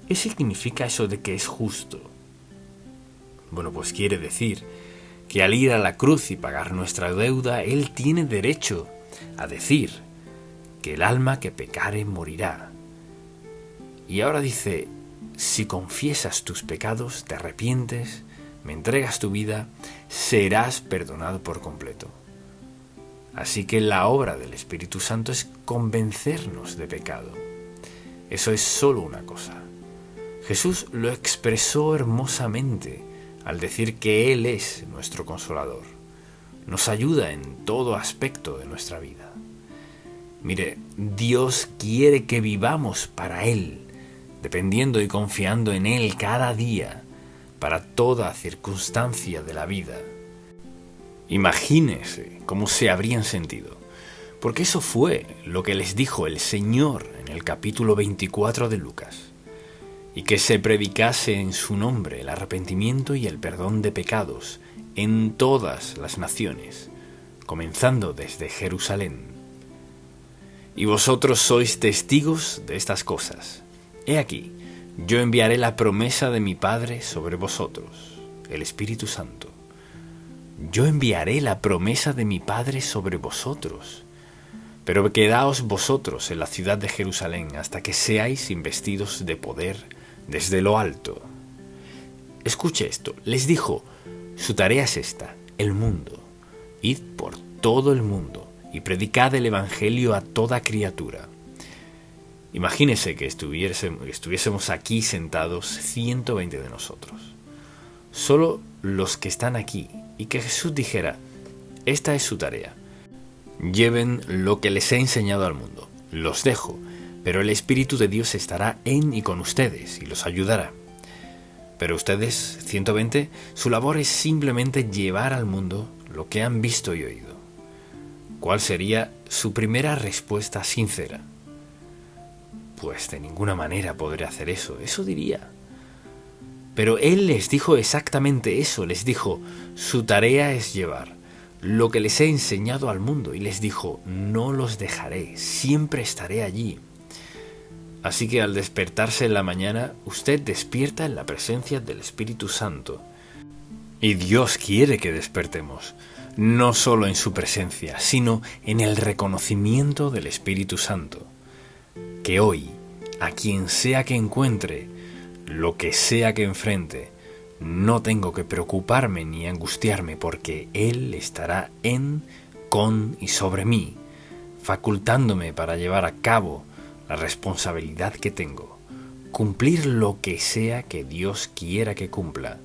¿Qué significa eso de que es justo? Bueno, pues quiere decir que al ir a la cruz y pagar nuestra deuda, Él tiene derecho a decir que el alma que pecare morirá. Y ahora dice, si confiesas tus pecados, te arrepientes, me entregas tu vida, serás perdonado por completo. Así que la obra del Espíritu Santo es convencernos de pecado. Eso es solo una cosa. Jesús lo expresó hermosamente al decir que Él es nuestro consolador. Nos ayuda en todo aspecto de nuestra vida. Mire, Dios quiere que vivamos para Él, dependiendo y confiando en Él cada día, para toda circunstancia de la vida. Imagínese cómo se habrían sentido, porque eso fue lo que les dijo el Señor en el capítulo 24 de Lucas, y que se predicase en su nombre el arrepentimiento y el perdón de pecados en todas las naciones, comenzando desde Jerusalén. Y vosotros sois testigos de estas cosas. He aquí, yo enviaré la promesa de mi Padre sobre vosotros, el Espíritu Santo. Yo enviaré la promesa de mi Padre sobre vosotros. Pero quedaos vosotros en la ciudad de Jerusalén hasta que seáis investidos de poder desde lo alto. Escuche esto, les dijo, su tarea es esta, el mundo. Id por todo el mundo y predicad el Evangelio a toda criatura. Imagínese que estuviésemos aquí sentados 120 de nosotros, solo los que están aquí, y que Jesús dijera, esta es su tarea. Lleven lo que les he enseñado al mundo, los dejo, pero el Espíritu de Dios estará en y con ustedes y los ayudará. Pero ustedes, 120, su labor es simplemente llevar al mundo lo que han visto y oído. ¿Cuál sería su primera respuesta sincera? Pues de ninguna manera podré hacer eso, eso diría. Pero Él les dijo exactamente eso, les dijo, su tarea es llevar lo que les he enseñado al mundo, y les dijo, no los dejaré, siempre estaré allí. Así que al despertarse en la mañana, usted despierta en la presencia del Espíritu Santo. Y Dios quiere que despertemos, no solo en su presencia, sino en el reconocimiento del Espíritu Santo. Que hoy, a quien sea que encuentre, lo que sea que enfrente, no tengo que preocuparme ni angustiarme porque Él estará en, con y sobre mí, facultándome para llevar a cabo la responsabilidad que tengo, cumplir lo que sea que Dios quiera que cumpla,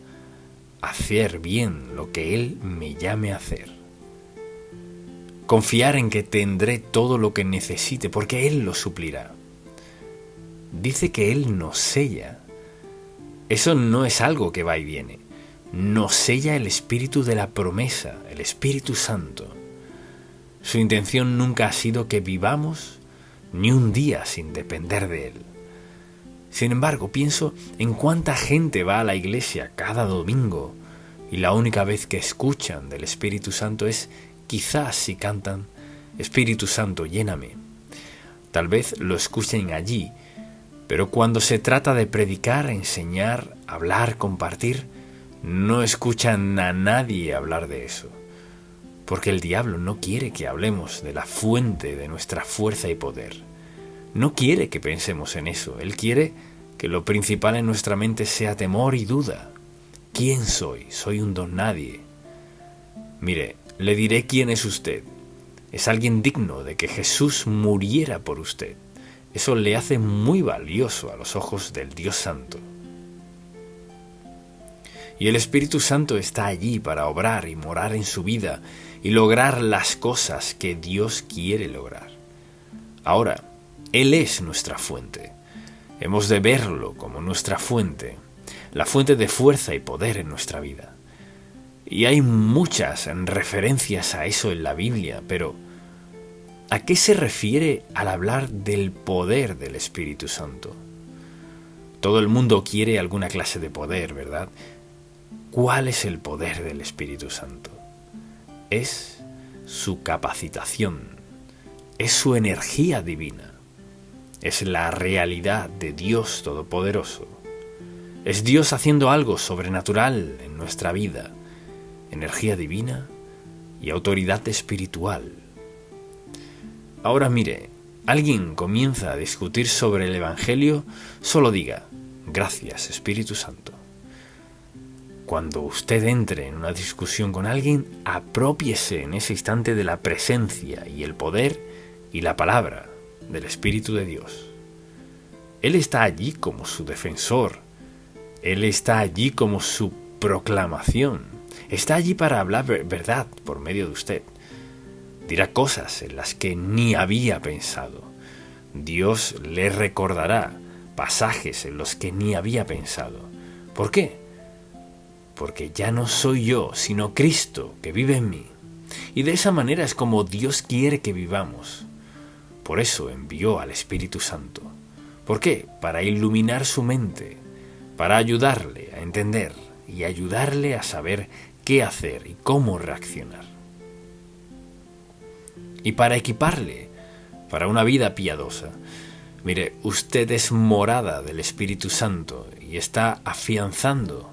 hacer bien lo que Él me llame a hacer. Confiar en que tendré todo lo que necesite porque Él lo suplirá. Dice que Él nos sella. Eso no es algo que va y viene. Nos sella el espíritu de la promesa, el Espíritu Santo. Su intención nunca ha sido que vivamos ni un día sin depender de Él. Sin embargo, pienso en cuánta gente va a la iglesia cada domingo y la única vez que escuchan del Espíritu Santo es quizás si cantan Espíritu Santo, lléname. Tal vez lo escuchen allí, pero cuando se trata de predicar, enseñar, hablar, compartir, no escuchan a nadie hablar de eso. Porque el diablo no quiere que hablemos de la fuente de nuestra fuerza y poder. No quiere que pensemos en eso. Él quiere que lo principal en nuestra mente sea temor y duda. ¿Quién soy? Soy un don nadie. Mire, le diré quién es usted. Es alguien digno de que Jesús muriera por usted. eso le hace muy valioso a los ojos del Dios Santo. Y el Espíritu Santo está allí para obrar y morar en su vida y lograr las cosas que Dios quiere lograr. Ahora, Él es nuestra fuente. Hemos de verlo como nuestra fuente, la fuente de fuerza y poder en nuestra vida. Y hay muchas referencias a eso en la Biblia, pero ¿a qué se refiere al hablar del poder del Espíritu Santo? Todo el mundo quiere alguna clase de poder, ¿verdad? ¿Cuál es el poder del Espíritu Santo? Es su capacitación, es su energía divina, es la realidad de Dios Todopoderoso. Es Dios haciendo algo sobrenatural en nuestra vida, energía divina y autoridad espiritual. Ahora mire, alguien comienza a discutir sobre el Evangelio, solo diga, gracias Espíritu Santo. Cuando usted entre en una discusión con alguien, aprópiese en ese instante de la presencia y el poder y la palabra del Espíritu de Dios. Él está allí como su defensor. Él está allí como su proclamación. Está allí para hablar verdad por medio de usted. Dirá cosas en las que ni había pensado. Dios le recordará pasajes en los que ni había pensado. ¿Por qué? Porque ya no soy yo, sino Cristo que vive en mí. Y de esa manera es como Dios quiere que vivamos. Por eso envió al Espíritu Santo. ¿Por qué? Para iluminar su mente, para ayudarle a entender y ayudarle a saber qué hacer y cómo reaccionar. Y para equiparle para una vida piadosa. Mire, usted es morada del Espíritu Santo y está afianzando,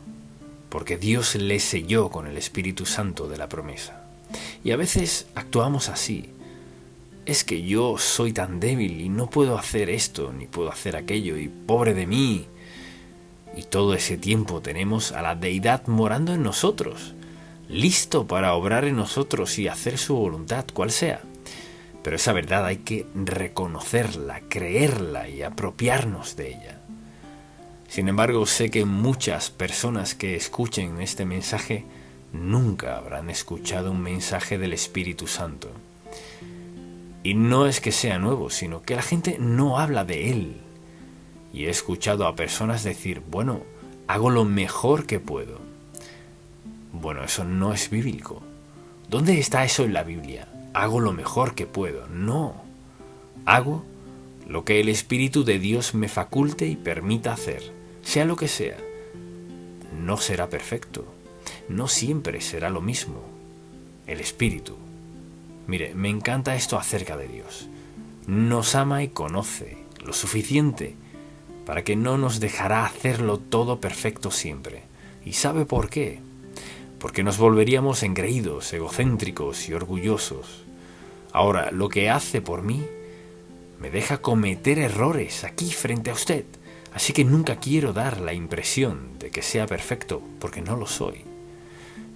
porque Dios le selló con el Espíritu Santo de la promesa. Y a veces actuamos así. Es que yo soy tan débil y no puedo hacer esto, ni puedo hacer aquello, y pobre de mí. Y todo ese tiempo tenemos a la deidad morando en nosotros, listo para obrar en nosotros y hacer su voluntad, cual sea. Pero esa verdad hay que reconocerla, creerla y apropiarnos de ella. Sin embargo, sé que muchas personas que escuchen este mensaje nunca habrán escuchado un mensaje del Espíritu Santo. Y no es que sea nuevo, sino que la gente no habla de él. Y he escuchado a personas decir, bueno, hago lo mejor que puedo. Bueno, eso no es bíblico. ¿Dónde está eso en la Biblia? Hago lo mejor que puedo. No. Hago lo que el Espíritu de Dios me faculte y permita hacer, sea lo que sea. No será perfecto. No siempre será lo mismo. El Espíritu. Mire, me encanta esto acerca de Dios. Nos ama y conoce lo suficiente para que no nos dejará hacerlo todo perfecto siempre. ¿Y sabe por qué? Porque nos volveríamos engreídos, egocéntricos y orgullosos. Ahora, lo que hace por mí me deja cometer errores aquí frente a usted. Así que nunca quiero dar la impresión de que sea perfecto, porque no lo soy.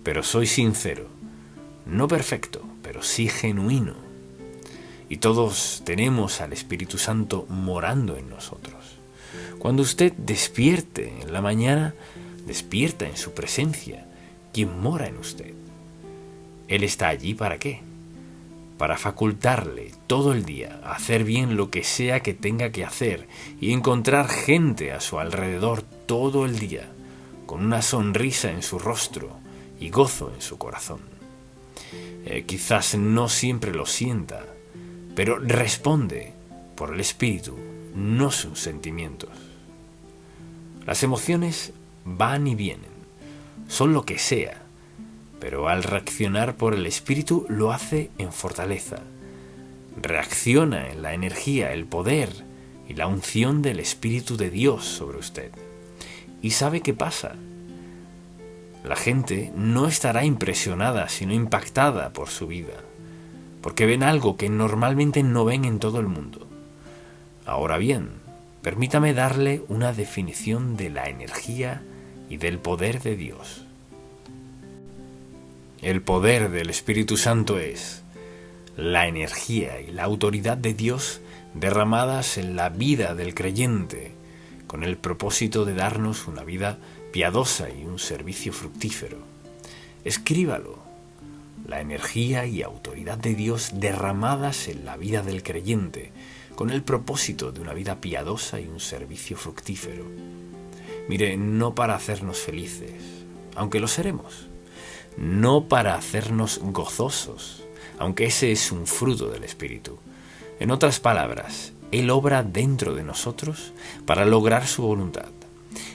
Pero soy sincero, no perfecto, pero sí genuino. Y todos tenemos al Espíritu Santo morando en nosotros. Cuando usted despierte en la mañana, despierta en su presencia, quien mora en usted. Él está allí ¿para qué? Para facultarle todo el día a hacer bien lo que sea que tenga que hacer y encontrar gente a su alrededor todo el día, con una sonrisa en su rostro y gozo en su corazón. Quizás no siempre lo sienta, pero responde por el Espíritu, no sus sentimientos. Las emociones van y vienen, son lo que sea, pero al reaccionar por el Espíritu lo hace en fortaleza. Reacciona en la energía, el poder y la unción del Espíritu de Dios sobre usted. ¿Y sabe qué pasa? La gente no estará impresionada, sino impactada por su vida, porque ven algo que normalmente no ven en todo el mundo. Ahora bien, permítame darle una definición de la energía y del poder de Dios. El poder del Espíritu Santo es la energía y la autoridad de Dios derramadas en la vida del creyente, con el propósito de darnos una vida piadosa y un servicio fructífero. Escríbalo. La energía y autoridad de Dios derramadas en la vida del creyente, con el propósito de una vida piadosa y un servicio fructífero. Mire, no para hacernos felices, aunque lo seremos. No para hacernos gozosos, aunque ese es un fruto del Espíritu. En otras palabras, Él obra dentro de nosotros para lograr su voluntad.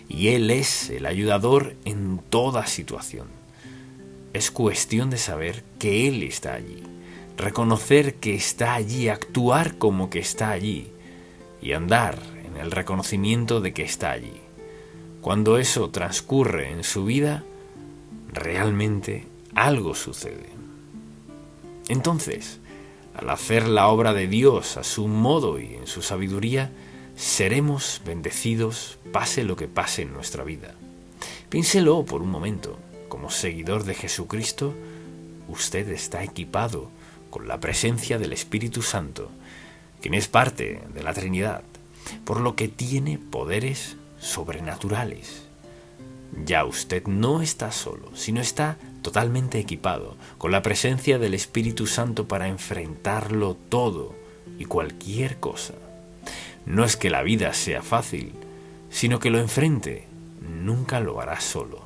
Y Él es el ayudador en toda situación. Es cuestión de saber que Él está allí, reconocer que está allí, actuar como que está allí y andar en el reconocimiento de que está allí. Cuando eso transcurre en su vida, realmente algo sucede. Entonces, al hacer la obra de Dios a su modo y en su sabiduría, seremos bendecidos pase lo que pase en nuestra vida. Piénselo por un momento. Como seguidor de Jesucristo, usted está equipado con la presencia del Espíritu Santo, quien es parte de la Trinidad, por lo que tiene poderes sobrenaturales. Ya usted no está solo, sino está totalmente equipado con la presencia del Espíritu Santo para enfrentarlo todo y cualquier cosa. No es que la vida sea fácil, sino que lo enfrente, nunca lo hará solo.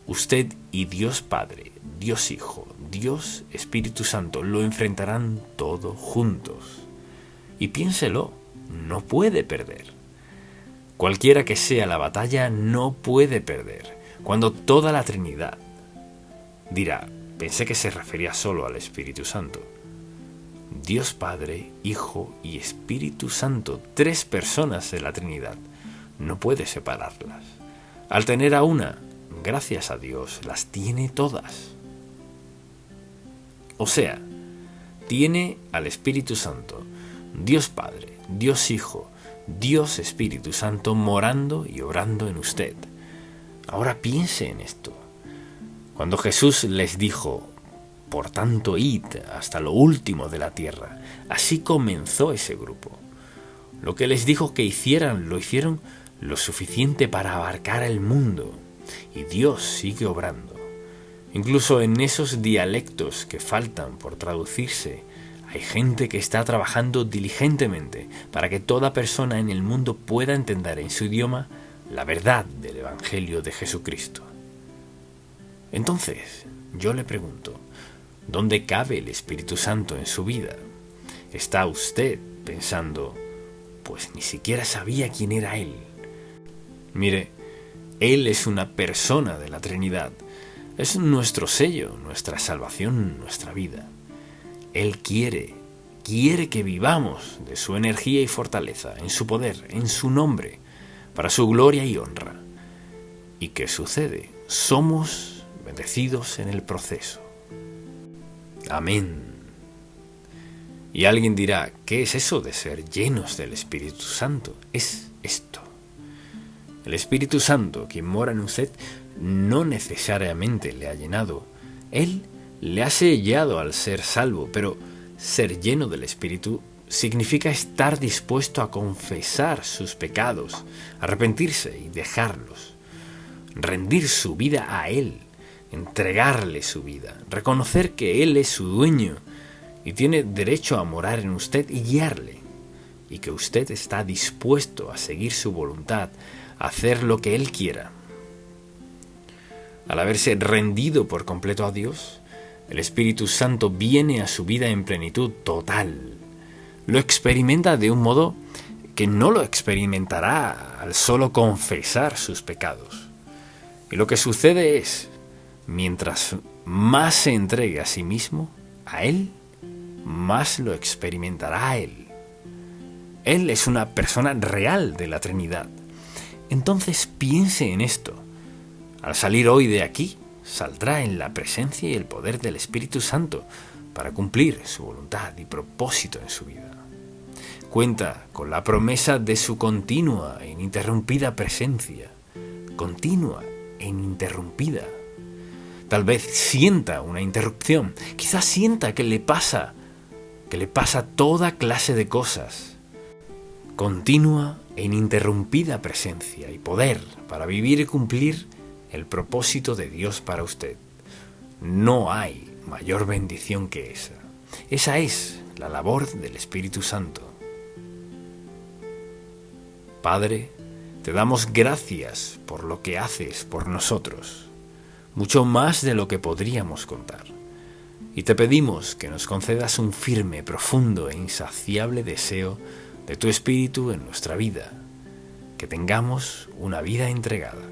Usted y Dios Padre, Dios Hijo, Dios Espíritu Santo lo enfrentarán todo juntos. Y piénselo, no puede perder. Cualquiera que sea la batalla, no puede perder. Cuando toda la Trinidad dirá, pensé que se refería solo al Espíritu Santo. Dios Padre, Hijo y Espíritu Santo, 3 personas de la Trinidad, no puede separarlas. Al tener a una, gracias a Dios, las tiene todas. O sea, tiene al Espíritu Santo, Dios Padre, Dios Hijo, Dios Espíritu Santo morando y obrando en usted. Ahora piense en esto. Cuando Jesús les dijo, por tanto, id hasta lo último de la tierra, así comenzó ese grupo. Lo que les dijo que hicieran, lo hicieron lo suficiente para abarcar el mundo. Y Dios sigue obrando. Incluso en esos dialectos que faltan por traducirse, hay gente que está trabajando diligentemente para que toda persona en el mundo pueda entender en su idioma la verdad del Evangelio de Jesucristo. Entonces, yo le pregunto, ¿dónde cabe el Espíritu Santo en su vida? ¿Está usted pensando, pues ni siquiera sabía quién era Él? Mire, Él es una persona de la Trinidad. Es nuestro sello, nuestra salvación, nuestra vida. Él quiere que vivamos de su energía y fortaleza, en su poder, en su nombre, para su gloria y honra. ¿Y qué sucede? Somos bendecidos en el proceso. Amén. Y alguien dirá, ¿qué es eso de ser llenos del Espíritu Santo? Es esto. El Espíritu Santo, quien mora en usted, no necesariamente le ha llenado. Él le ha sellado al ser salvo, pero ser lleno del Espíritu significa estar dispuesto a confesar sus pecados, arrepentirse y dejarlos, rendir su vida a Él, entregarle su vida, reconocer que Él es su dueño y tiene derecho a morar en usted y guiarle, y que usted está dispuesto a seguir su voluntad, a hacer lo que Él quiera. Al haberse rendido por completo a Dios, el Espíritu Santo viene a su vida en plenitud total. Lo experimenta de un modo que no lo experimentará al solo confesar sus pecados. Y lo que sucede es, mientras más se entregue a sí mismo, a Él, más lo experimentará a Él. Él es una persona real de la Trinidad. Entonces piense en esto. Al salir hoy de aquí, saldrá en la presencia y el poder del Espíritu Santo para cumplir su voluntad y propósito en su vida. Cuenta con la promesa de su continua e ininterrumpida presencia. Continua e ininterrumpida. Tal vez sienta una interrupción, quizás sienta que le pasa que le pasa toda clase de cosas. Continua e ininterrumpida presencia y poder para vivir y cumplir el propósito de Dios para usted. No hay mayor bendición que esa. Esa es la labor del Espíritu Santo. Padre, te damos gracias por lo que haces por nosotros, mucho más de lo que podríamos contar. Y te pedimos que nos concedas un firme, profundo e insaciable deseo de tu Espíritu en nuestra vida, que tengamos una vida entregada.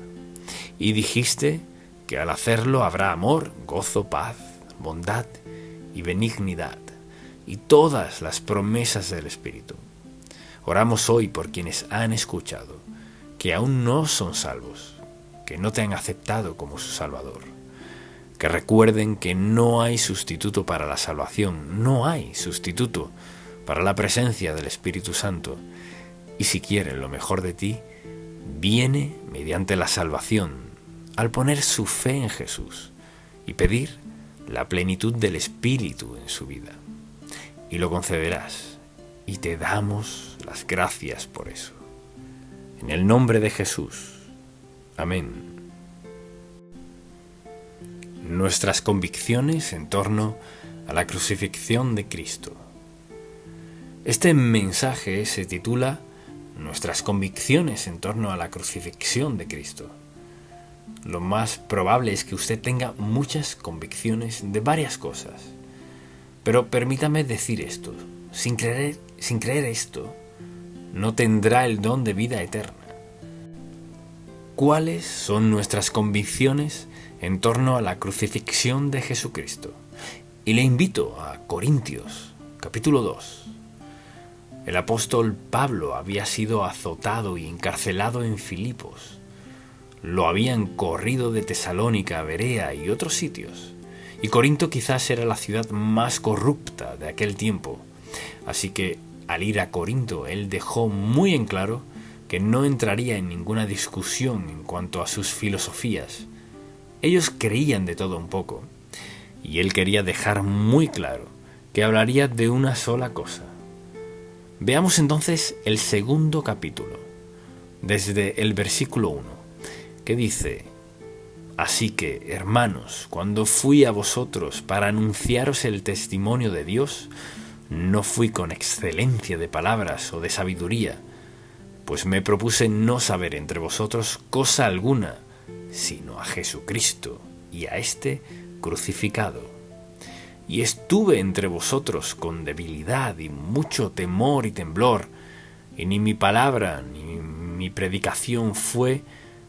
Y dijiste que al hacerlo habrá amor, gozo, paz, bondad y benignidad, y todas las promesas del Espíritu. Oramos hoy por quienes han escuchado, que aún no son salvos, que no te han aceptado como su Salvador. Que recuerden que no hay sustituto para la salvación, no hay sustituto para la presencia del Espíritu Santo. Y si quieren lo mejor de ti, viene mediante la salvación, al poner su fe en Jesús y pedir la plenitud del Espíritu en su vida. Y lo concederás, y te damos las gracias por eso. En el nombre de Jesús. Amén. Nuestras convicciones en torno a la crucifixión de Cristo. Este mensaje se titula Nuestras convicciones en torno a la crucifixión de Cristo. Lo más probable es que usted tenga muchas convicciones de varias cosas. Pero permítame decir esto, sin creer esto, no tendrá el don de vida eterna. ¿Cuáles son nuestras convicciones en torno a la crucifixión de Jesucristo? Y le invito a Corintios, capítulo 2. El apóstol Pablo había sido azotado y encarcelado en Filipos. Lo habían corrido de Tesalónica a Berea y otros sitios. Y Corinto quizás era la ciudad más corrupta de aquel tiempo. Así que al ir a Corinto, él dejó muy en claro que no entraría en ninguna discusión en cuanto a sus filosofías. Ellos creían de todo un poco, y él quería dejar muy claro que hablaría de una sola cosa. Veamos entonces el segundo capítulo, desde el versículo 1, que dice: Así que, hermanos, cuando fui a vosotros para anunciaros el testimonio de Dios, no fui con excelencia de palabras o de sabiduría, pues me propuse no saber entre vosotros cosa alguna, sino a Jesucristo y a éste crucificado. Y estuve entre vosotros con debilidad y mucho temor y temblor, y ni mi palabra ni mi predicación fue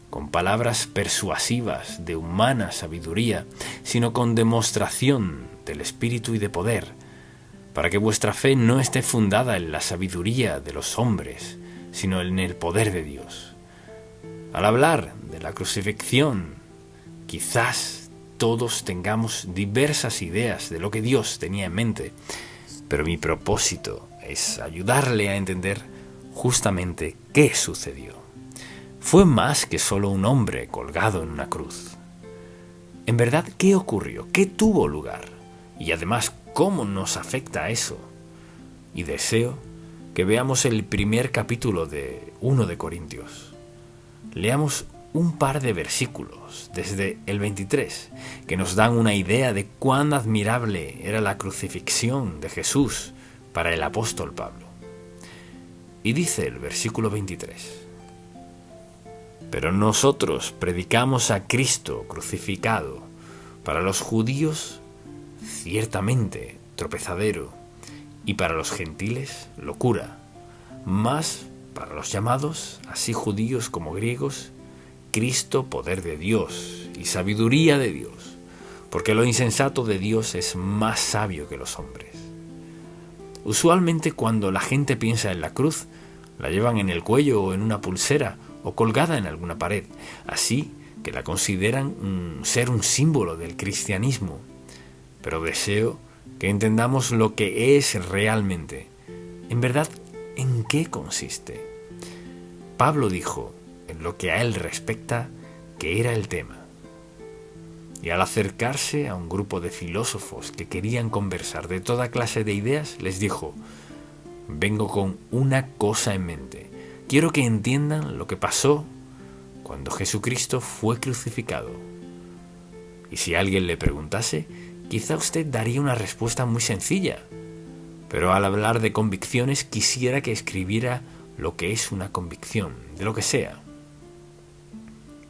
con palabras persuasivas de humana sabiduría, sino con demostración del Espíritu y de poder, para que vuestra fe no esté fundada en la sabiduría de los hombres, sino en el poder de Dios. Al hablar de la crucifixión, quizás todos tengamos diversas ideas de lo que Dios tenía en mente, pero mi propósito es ayudarle a entender justamente qué sucedió. Fue más que solo un hombre colgado en una cruz. En verdad, ¿qué ocurrió? ¿Qué tuvo lugar? Y además, ¿cómo nos afecta eso? Y deseo que veamos el primer capítulo de 1 de Corintios. Leamos un par de versículos, desde el 23, que nos dan una idea de cuán admirable era la crucifixión de Jesús para el apóstol Pablo. Y dice el versículo 23: Pero nosotros predicamos a Cristo crucificado, para los judíos ciertamente tropezadero, y para los gentiles locura, mas para los llamados, así judíos como griegos, Cristo poder de Dios y sabiduría de Dios, porque lo insensato de Dios es más sabio que los hombres. Usualmente cuando la gente piensa en la cruz, la llevan en el cuello o en una pulsera o colgada en alguna pared, así que la consideran ser un símbolo del cristianismo. Pero deseo que entendamos lo que es realmente. En verdad, ¿en qué consiste? Pablo dijo, en lo que a él respecta, que era el tema. Y al acercarse a un grupo de filósofos que querían conversar de toda clase de ideas, les dijo: vengo con una cosa en mente. Quiero que entiendan lo que pasó cuando Jesucristo fue crucificado. Y si alguien le preguntase, quizá usted daría una respuesta muy sencilla. Pero al hablar de convicciones, quisiera que escribiera lo que es una convicción, de lo que sea.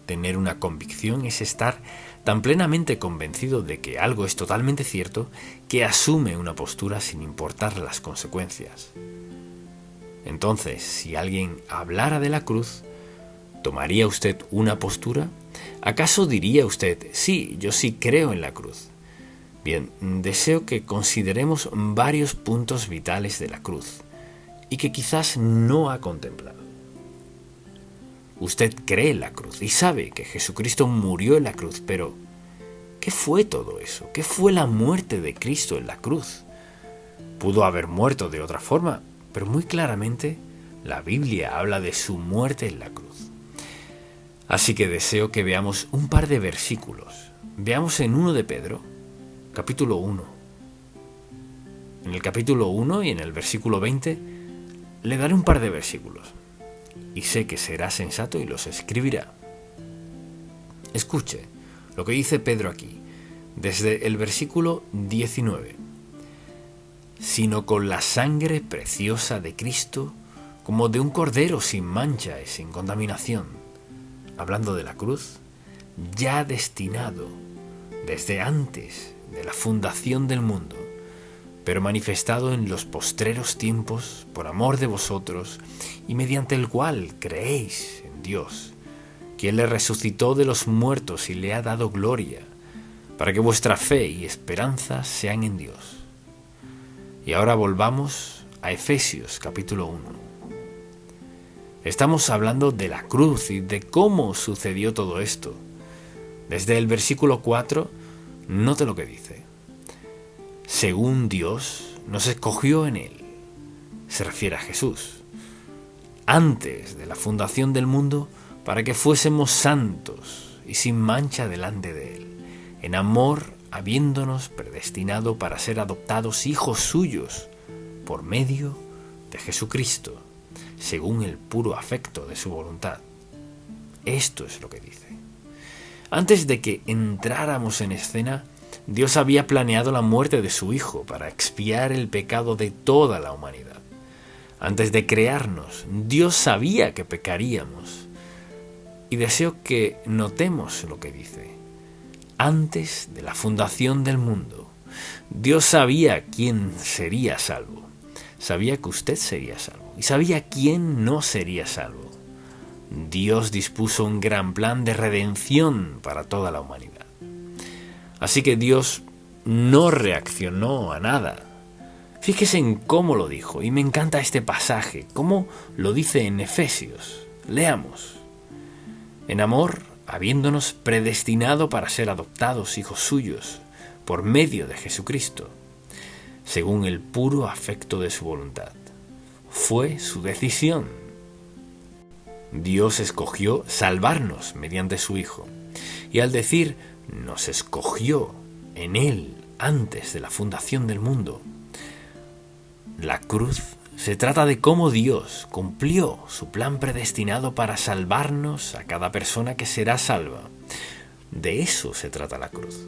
Tener una convicción es estar tan plenamente convencido de que algo es totalmente cierto que asume una postura sin importar las consecuencias. Entonces, si alguien hablara de la cruz, ¿tomaría usted una postura? ¿Acaso diría usted: sí, yo sí creo en la cruz? Bien, deseo que consideremos varios puntos vitales de la cruz y que quizás no ha contemplado. Usted cree en la cruz y sabe que Jesucristo murió en la cruz, pero ¿qué fue todo eso? ¿Qué fue la muerte de Cristo en la cruz? Pudo haber muerto de otra forma, pero muy claramente la Biblia habla de su muerte en la cruz. Así que deseo que veamos un par de versículos. Veamos en 1 de Pedro, capítulo 1. En el capítulo 1 y en el versículo 20 le daré un par de versículos. Y sé que será sensato y los escribirá. Escuche lo que dice Pedro aquí, desde el versículo 19. Sino con la sangre preciosa de Cristo, como de un cordero sin mancha y sin contaminación, hablando de la cruz, ya destinado desde antes de la fundación del mundo, pero manifestado en los postreros tiempos por amor de vosotros, y mediante el cual creéis en Dios, quien le resucitó de los muertos y le ha dado gloria, para que vuestra fe y esperanza sean en Dios. Y ahora volvamos a Efesios capítulo 1. Estamos hablando de la cruz y de cómo sucedió todo esto. Desde el versículo 4, note lo que dice. Según Dios nos escogió en Él, se refiere a Jesús, antes de la fundación del mundo, para que fuésemos santos y sin mancha delante de Él, en amor, habiéndonos predestinado para ser adoptados hijos suyos por medio de Jesucristo, según el puro afecto de su voluntad. Esto es lo que dice. Antes de que entráramos en escena, Dios había planeado la muerte de su Hijo para expiar el pecado de toda la humanidad. Antes de crearnos, Dios sabía que pecaríamos. Y deseo que notemos lo que dice. Antes de la fundación del mundo, Dios sabía quién sería salvo. Sabía que usted sería salvo. Y sabía quién no sería salvo. Dios dispuso un gran plan de redención para toda la humanidad. Así que Dios no reaccionó a nada. Fíjese en cómo lo dijo, y me encanta este pasaje, cómo lo dice en Efesios. Leamos. En amor, habiéndonos predestinado para ser adoptados hijos suyos, por medio de Jesucristo, según el puro afecto de su voluntad. Fue su decisión. Dios escogió salvarnos mediante su Hijo, y al decir nos escogió en Él antes de la fundación del mundo, la cruz se trata de cómo Dios cumplió su plan predestinado para salvarnos a cada persona que será salva. De eso se trata la cruz,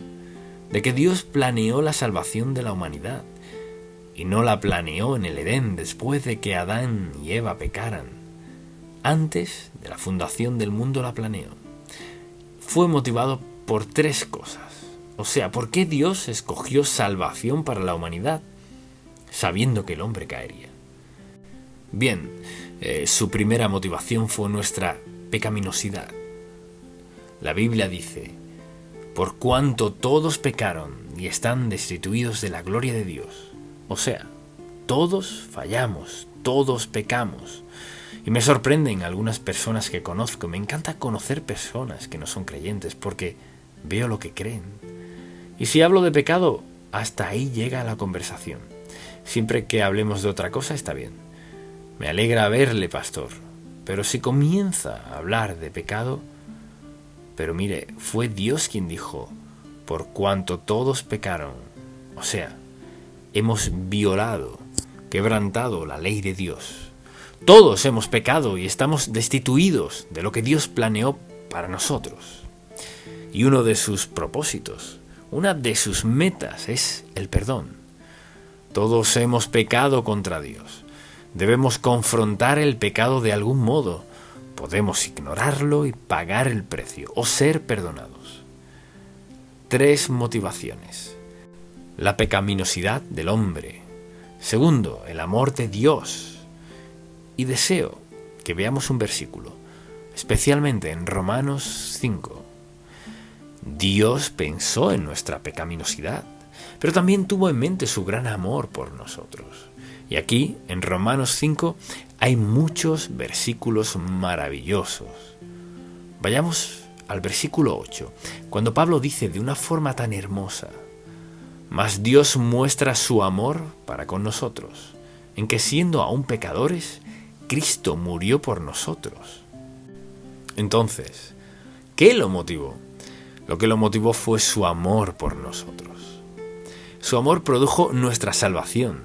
de que Dios planeó la salvación de la humanidad, y no la planeó en el Edén después de que Adán y Eva pecaran. Antes de la fundación del mundo la planeó. Fue motivado por tres cosas. O sea, ¿por qué Dios escogió salvación para la humanidad, sabiendo que el hombre caería? Bien, su primera motivación fue nuestra pecaminosidad. La Biblia dice, por cuanto todos pecaron y están destituidos de la gloria de Dios. O sea, todos fallamos, todos pecamos. Y me sorprenden algunas personas que conozco. Me encanta conocer personas que no son creyentes porque veo lo que creen. Y si hablo de pecado, hasta ahí llega la conversación. Siempre que hablemos de otra cosa está bien. Me alegra verle, pastor. Pero si comienza a hablar de pecado, pero mire, fue Dios quien dijo, por cuanto todos pecaron. O sea, hemos violado, quebrantado la ley de Dios. Todos hemos pecado y estamos destituidos de lo que Dios planeó para nosotros. Y uno de sus propósitos, una de sus metas es el perdón. Todos hemos pecado contra Dios. Debemos confrontar el pecado de algún modo. Podemos ignorarlo y pagar el precio o ser perdonados. 3 motivaciones. La pecaminosidad del hombre. Segundo, el amor de Dios. Y deseo que veamos un versículo, especialmente en Romanos 5. Dios pensó en nuestra pecaminosidad, pero también tuvo en mente su gran amor por nosotros. Y aquí, en Romanos 5, hay muchos versículos maravillosos. Vayamos al versículo 8, cuando Pablo dice de una forma tan hermosa: mas Dios muestra su amor para con nosotros, en que siendo aún pecadores, Cristo murió por nosotros. Entonces, ¿qué lo motivó? Lo que lo motivó fue su amor por nosotros. Su amor produjo nuestra salvación.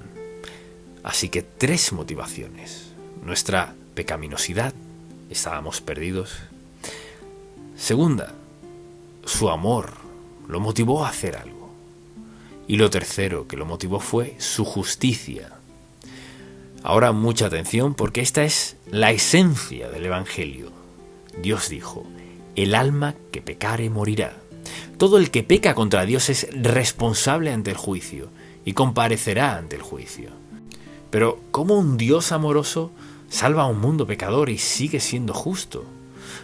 Así que 3 motivaciones. Nuestra pecaminosidad, estábamos perdidos. Segunda, su amor lo motivó a hacer algo. Y lo tercero que lo motivó fue su justicia. Ahora mucha atención, porque esta es la esencia del Evangelio. Dios dijo: el alma que pecare morirá. Todo el que peca contra Dios es responsable ante el juicio y comparecerá ante el juicio. Pero ¿cómo un Dios amoroso salva a un mundo pecador y sigue siendo justo?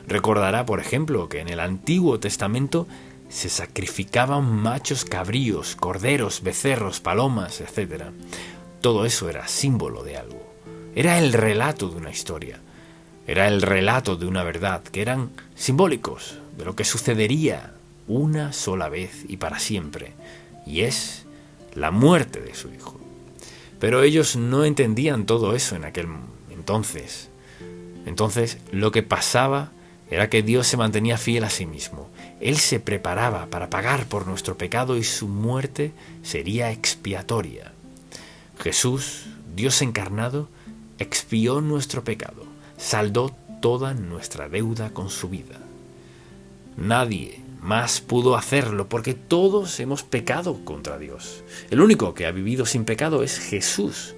Recordará, por ejemplo, que en el Antiguo Testamento se sacrificaban machos cabríos, corderos, becerros, palomas, etc. Todo eso era símbolo de algo. Era el relato de una historia. Era el relato de una verdad, que eran simbólicos de lo que sucedería una sola vez y para siempre, y es la muerte de su hijo. Pero ellos no entendían todo eso en aquel entonces. Entonces, lo que pasaba era que Dios se mantenía fiel a sí mismo. Él se preparaba para pagar por nuestro pecado y su muerte sería expiatoria. Jesús, Dios encarnado, expió nuestro pecado, saldó toda nuestra deuda con su vida. Nadie más pudo hacerlo porque todos hemos pecado contra Dios. El único que ha vivido sin pecado es Jesús,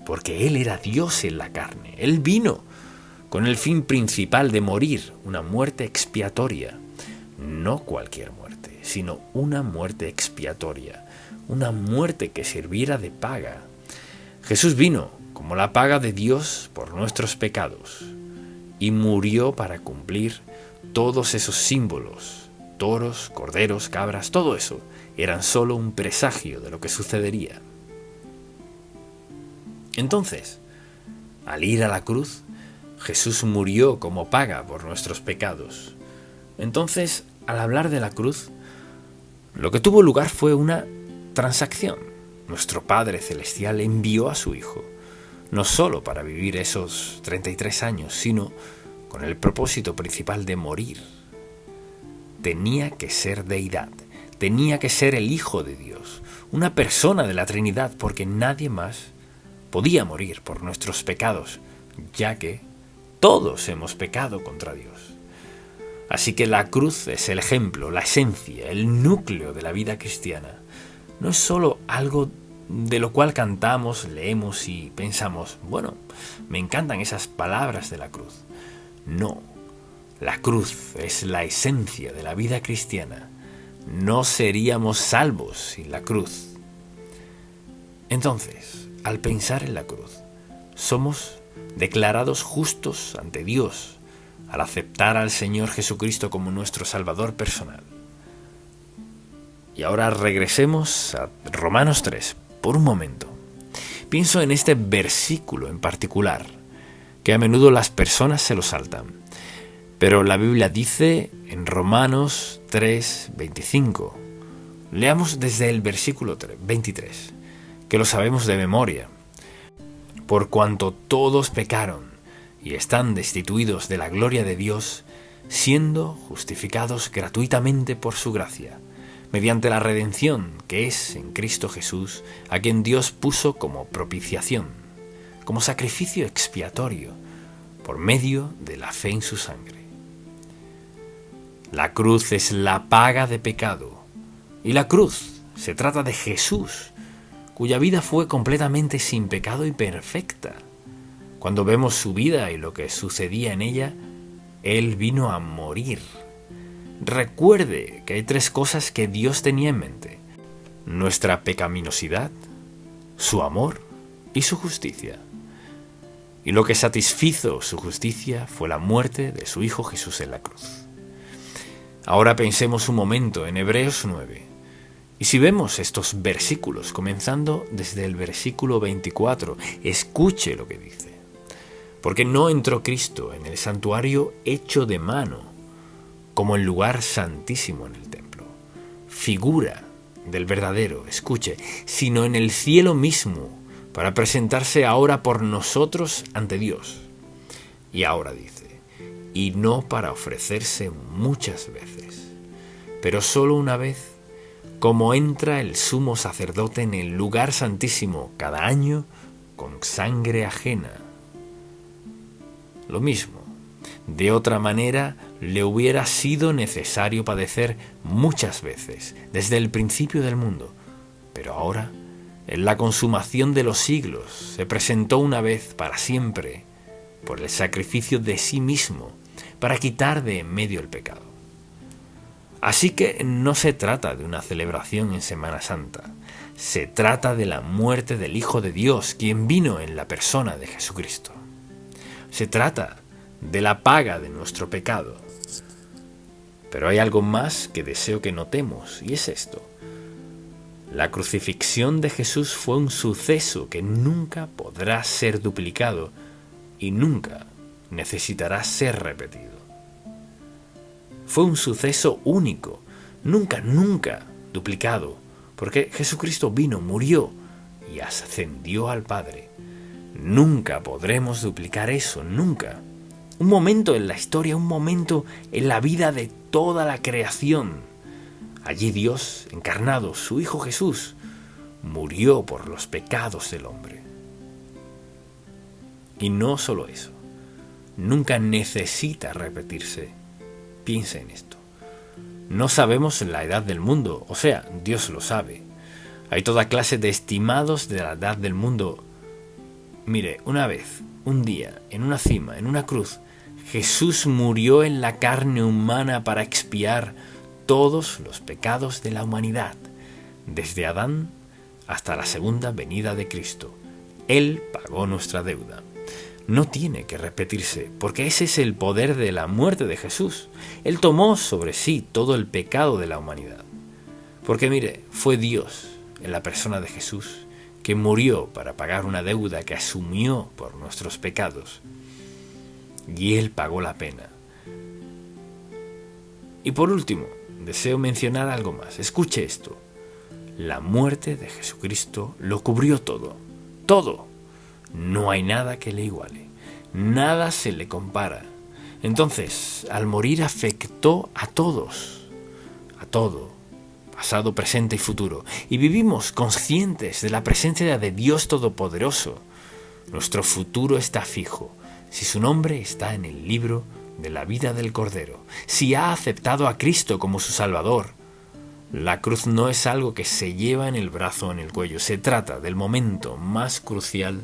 porque Él era Dios en la carne. Él vino con el fin principal de morir, una muerte expiatoria. No cualquier muerte, sino una muerte expiatoria, una muerte que sirviera de paga. Jesús vino como la paga de Dios por nuestros pecados y murió para cumplir todos esos símbolos. Toros, corderos, cabras, todo eso eran solo un presagio de lo que sucedería. Entonces, al ir a la cruz, Jesús murió como paga por nuestros pecados. Entonces, al hablar de la cruz, lo que tuvo lugar fue una transacción. Nuestro Padre Celestial envió a su Hijo, no solo para vivir esos 33 años, sino con el propósito principal de morir. Tenía que ser deidad, tenía que ser el Hijo de Dios, una persona de la Trinidad, porque nadie más podía morir por nuestros pecados, ya que todos hemos pecado contra Dios. Así que la cruz es el ejemplo, la esencia, el núcleo de la vida cristiana. No es solo algo de lo cual cantamos, leemos y pensamos, bueno, me encantan esas palabras de la cruz. No, la cruz es la esencia de la vida cristiana. No seríamos salvos sin la cruz. Entonces, al pensar en la cruz, somos declarados justos ante Dios al aceptar al Señor Jesucristo como nuestro Salvador personal. Y ahora regresemos a Romanos 3 por un momento. Pienso en este versículo en particular, que a menudo las personas se lo saltan. Pero la Biblia dice en Romanos 3:25, leamos desde el versículo 23, que lo sabemos de memoria. Por cuanto todos pecaron y están destituidos de la gloria de Dios, siendo justificados gratuitamente por su gracia, mediante la redención que es en Cristo Jesús, a quien Dios puso como propiciación, como sacrificio expiatorio, por medio de la fe en su sangre. La cruz es la paga de pecado, y la cruz se trata de Jesús, cuya vida fue completamente sin pecado y perfecta. Cuando vemos su vida y lo que sucedía en ella, Él vino a morir. Recuerde que hay 3 cosas que Dios tenía en mente: nuestra pecaminosidad, su amor y su justicia. Y lo que satisfizo su justicia fue la muerte de su Hijo Jesús en la cruz. Ahora pensemos un momento en Hebreos 9. Y si vemos estos versículos, comenzando desde el versículo 24, escuche lo que dice. Porque no entró Cristo en el santuario hecho de mano, como el lugar santísimo en el templo, figura del verdadero, escuche, sino en el cielo mismo, para presentarse ahora por nosotros ante Dios. Y ahora dice, y no para ofrecerse muchas veces, pero solo una vez, como entra el sumo sacerdote en el lugar santísimo cada año con sangre ajena. Lo mismo, de otra manera le hubiera sido necesario padecer muchas veces desde el principio del mundo, pero ahora, en la consumación de los siglos, se presentó una vez para siempre por el sacrificio de sí mismo para quitar de en medio el pecado. Así que no se trata de una celebración en Semana Santa, se trata de la muerte del Hijo de Dios, quien vino en la persona de Jesucristo. Se trata de la paga de nuestro pecado. Pero hay algo más que deseo que notemos, y es esto. La crucifixión de Jesús fue un suceso que nunca podrá ser duplicado y nunca necesitará ser repetido. Fue un suceso único, nunca duplicado, porque Jesucristo vino, murió y ascendió al Padre. Nunca podremos duplicar eso, nunca. Un momento en la historia, un momento en la vida de toda la creación. Allí Dios, encarnado, su Hijo Jesús, murió por los pecados del hombre. Y no solo eso, nunca necesita repetirse. Piensa en esto. No sabemos la edad del mundo, o sea, Dios lo sabe. Hay toda clase de estimados de la edad del mundo. Mire, una vez, un día, en una cima, en una cruz, Jesús murió en la carne humana para expiar todos los pecados de la humanidad, desde Adán hasta la segunda venida de Cristo. Él pagó nuestra deuda. No tiene que repetirse, porque ese es el poder de la muerte de Jesús. Él tomó sobre sí todo el pecado de la humanidad. Porque mire, fue Dios, en la persona de Jesús, que murió para pagar una deuda que asumió por nuestros pecados. Y Él pagó la pena. Y por último, deseo mencionar algo más. Escuche esto. La muerte de Jesucristo lo cubrió todo. Todo. No hay nada que le iguale. Nada se le compara. Entonces, al morir afectó a todos. A todo. Pasado, presente y futuro. Y vivimos conscientes de la presencia de Dios Todopoderoso. Nuestro futuro está fijo, si su nombre está en el libro de la vida del Cordero, si ha aceptado a Cristo como su Salvador. La cruz no es algo que se lleva en el brazo o en el cuello, se trata del momento más crucial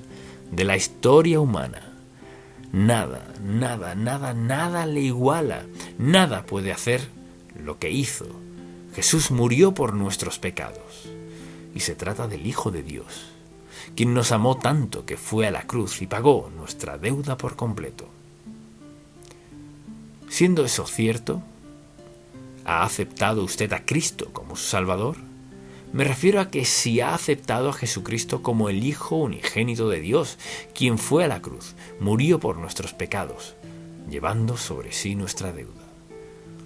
de la historia humana. Nada le iguala, nada puede hacer lo que hizo. Jesús murió por nuestros pecados, y se trata del Hijo de Dios, quien nos amó tanto que fue a la cruz y pagó nuestra deuda por completo. Siendo eso cierto, ¿ha aceptado usted a Cristo como su Salvador? Me refiero a que si ha aceptado a Jesucristo como el Hijo unigénito de Dios, quien fue a la cruz, murió por nuestros pecados, llevando sobre sí nuestra deuda.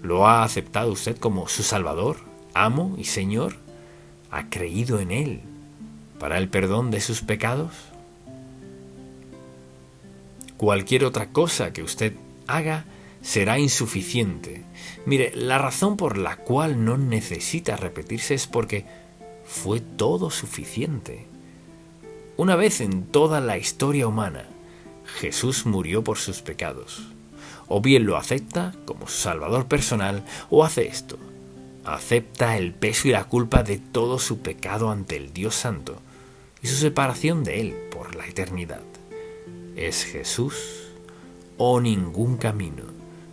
¿Lo ha aceptado usted como su Salvador, amo y Señor? ¿Ha creído en Él para el perdón de sus pecados? Cualquier otra cosa que usted haga será insuficiente. Mire, la razón por la cual no necesita repetirse es porque fue todo suficiente. Una vez en toda la historia humana, Jesús murió por sus pecados. O bien lo acepta como su salvador personal, o hace esto: acepta el peso y la culpa de todo su pecado ante el Dios Santo y su separación de Él por la eternidad. ¿Es Jesús o ningún camino?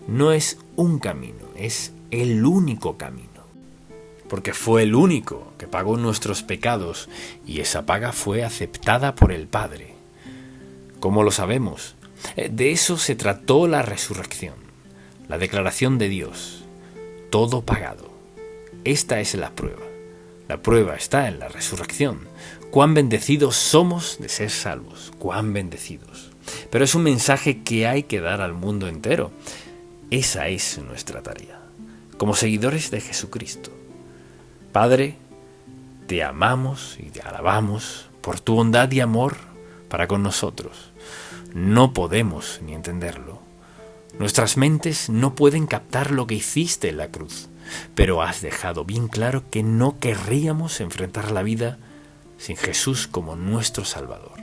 No es un camino, es el único camino. Porque fue el único que pagó nuestros pecados y esa paga fue aceptada por el Padre. ¿Cómo lo sabemos? De eso se trató la resurrección, la declaración de Dios, todo pagado. Esta es la prueba. La prueba está en la resurrección. Cuán bendecidos somos de ser salvos, cuán bendecidos. Pero es un mensaje que hay que dar al mundo entero. Esa es nuestra tarea, como seguidores de Jesucristo. Padre, te amamos y te alabamos por tu bondad y amor para con nosotros. No podemos ni entenderlo. Nuestras mentes no pueden captar lo que hiciste en la cruz, pero has dejado bien claro que no querríamos enfrentar la vida sin Jesús como nuestro Salvador.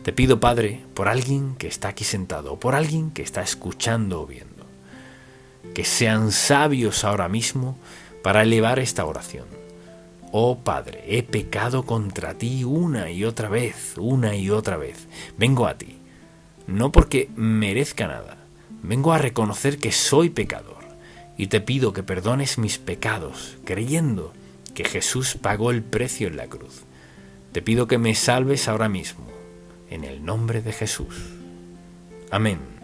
Te pido, Padre, por alguien que está aquí sentado o por alguien que está escuchando o viendo, que sean sabios ahora mismo para elevar esta oración. Oh Padre, he pecado contra ti una y otra vez. Vengo a ti, no porque merezca nada, vengo a reconocer que soy pecador y te pido que perdones mis pecados, creyendo que Jesús pagó el precio en la cruz. Te pido que me salves ahora mismo, en el nombre de Jesús. Amén.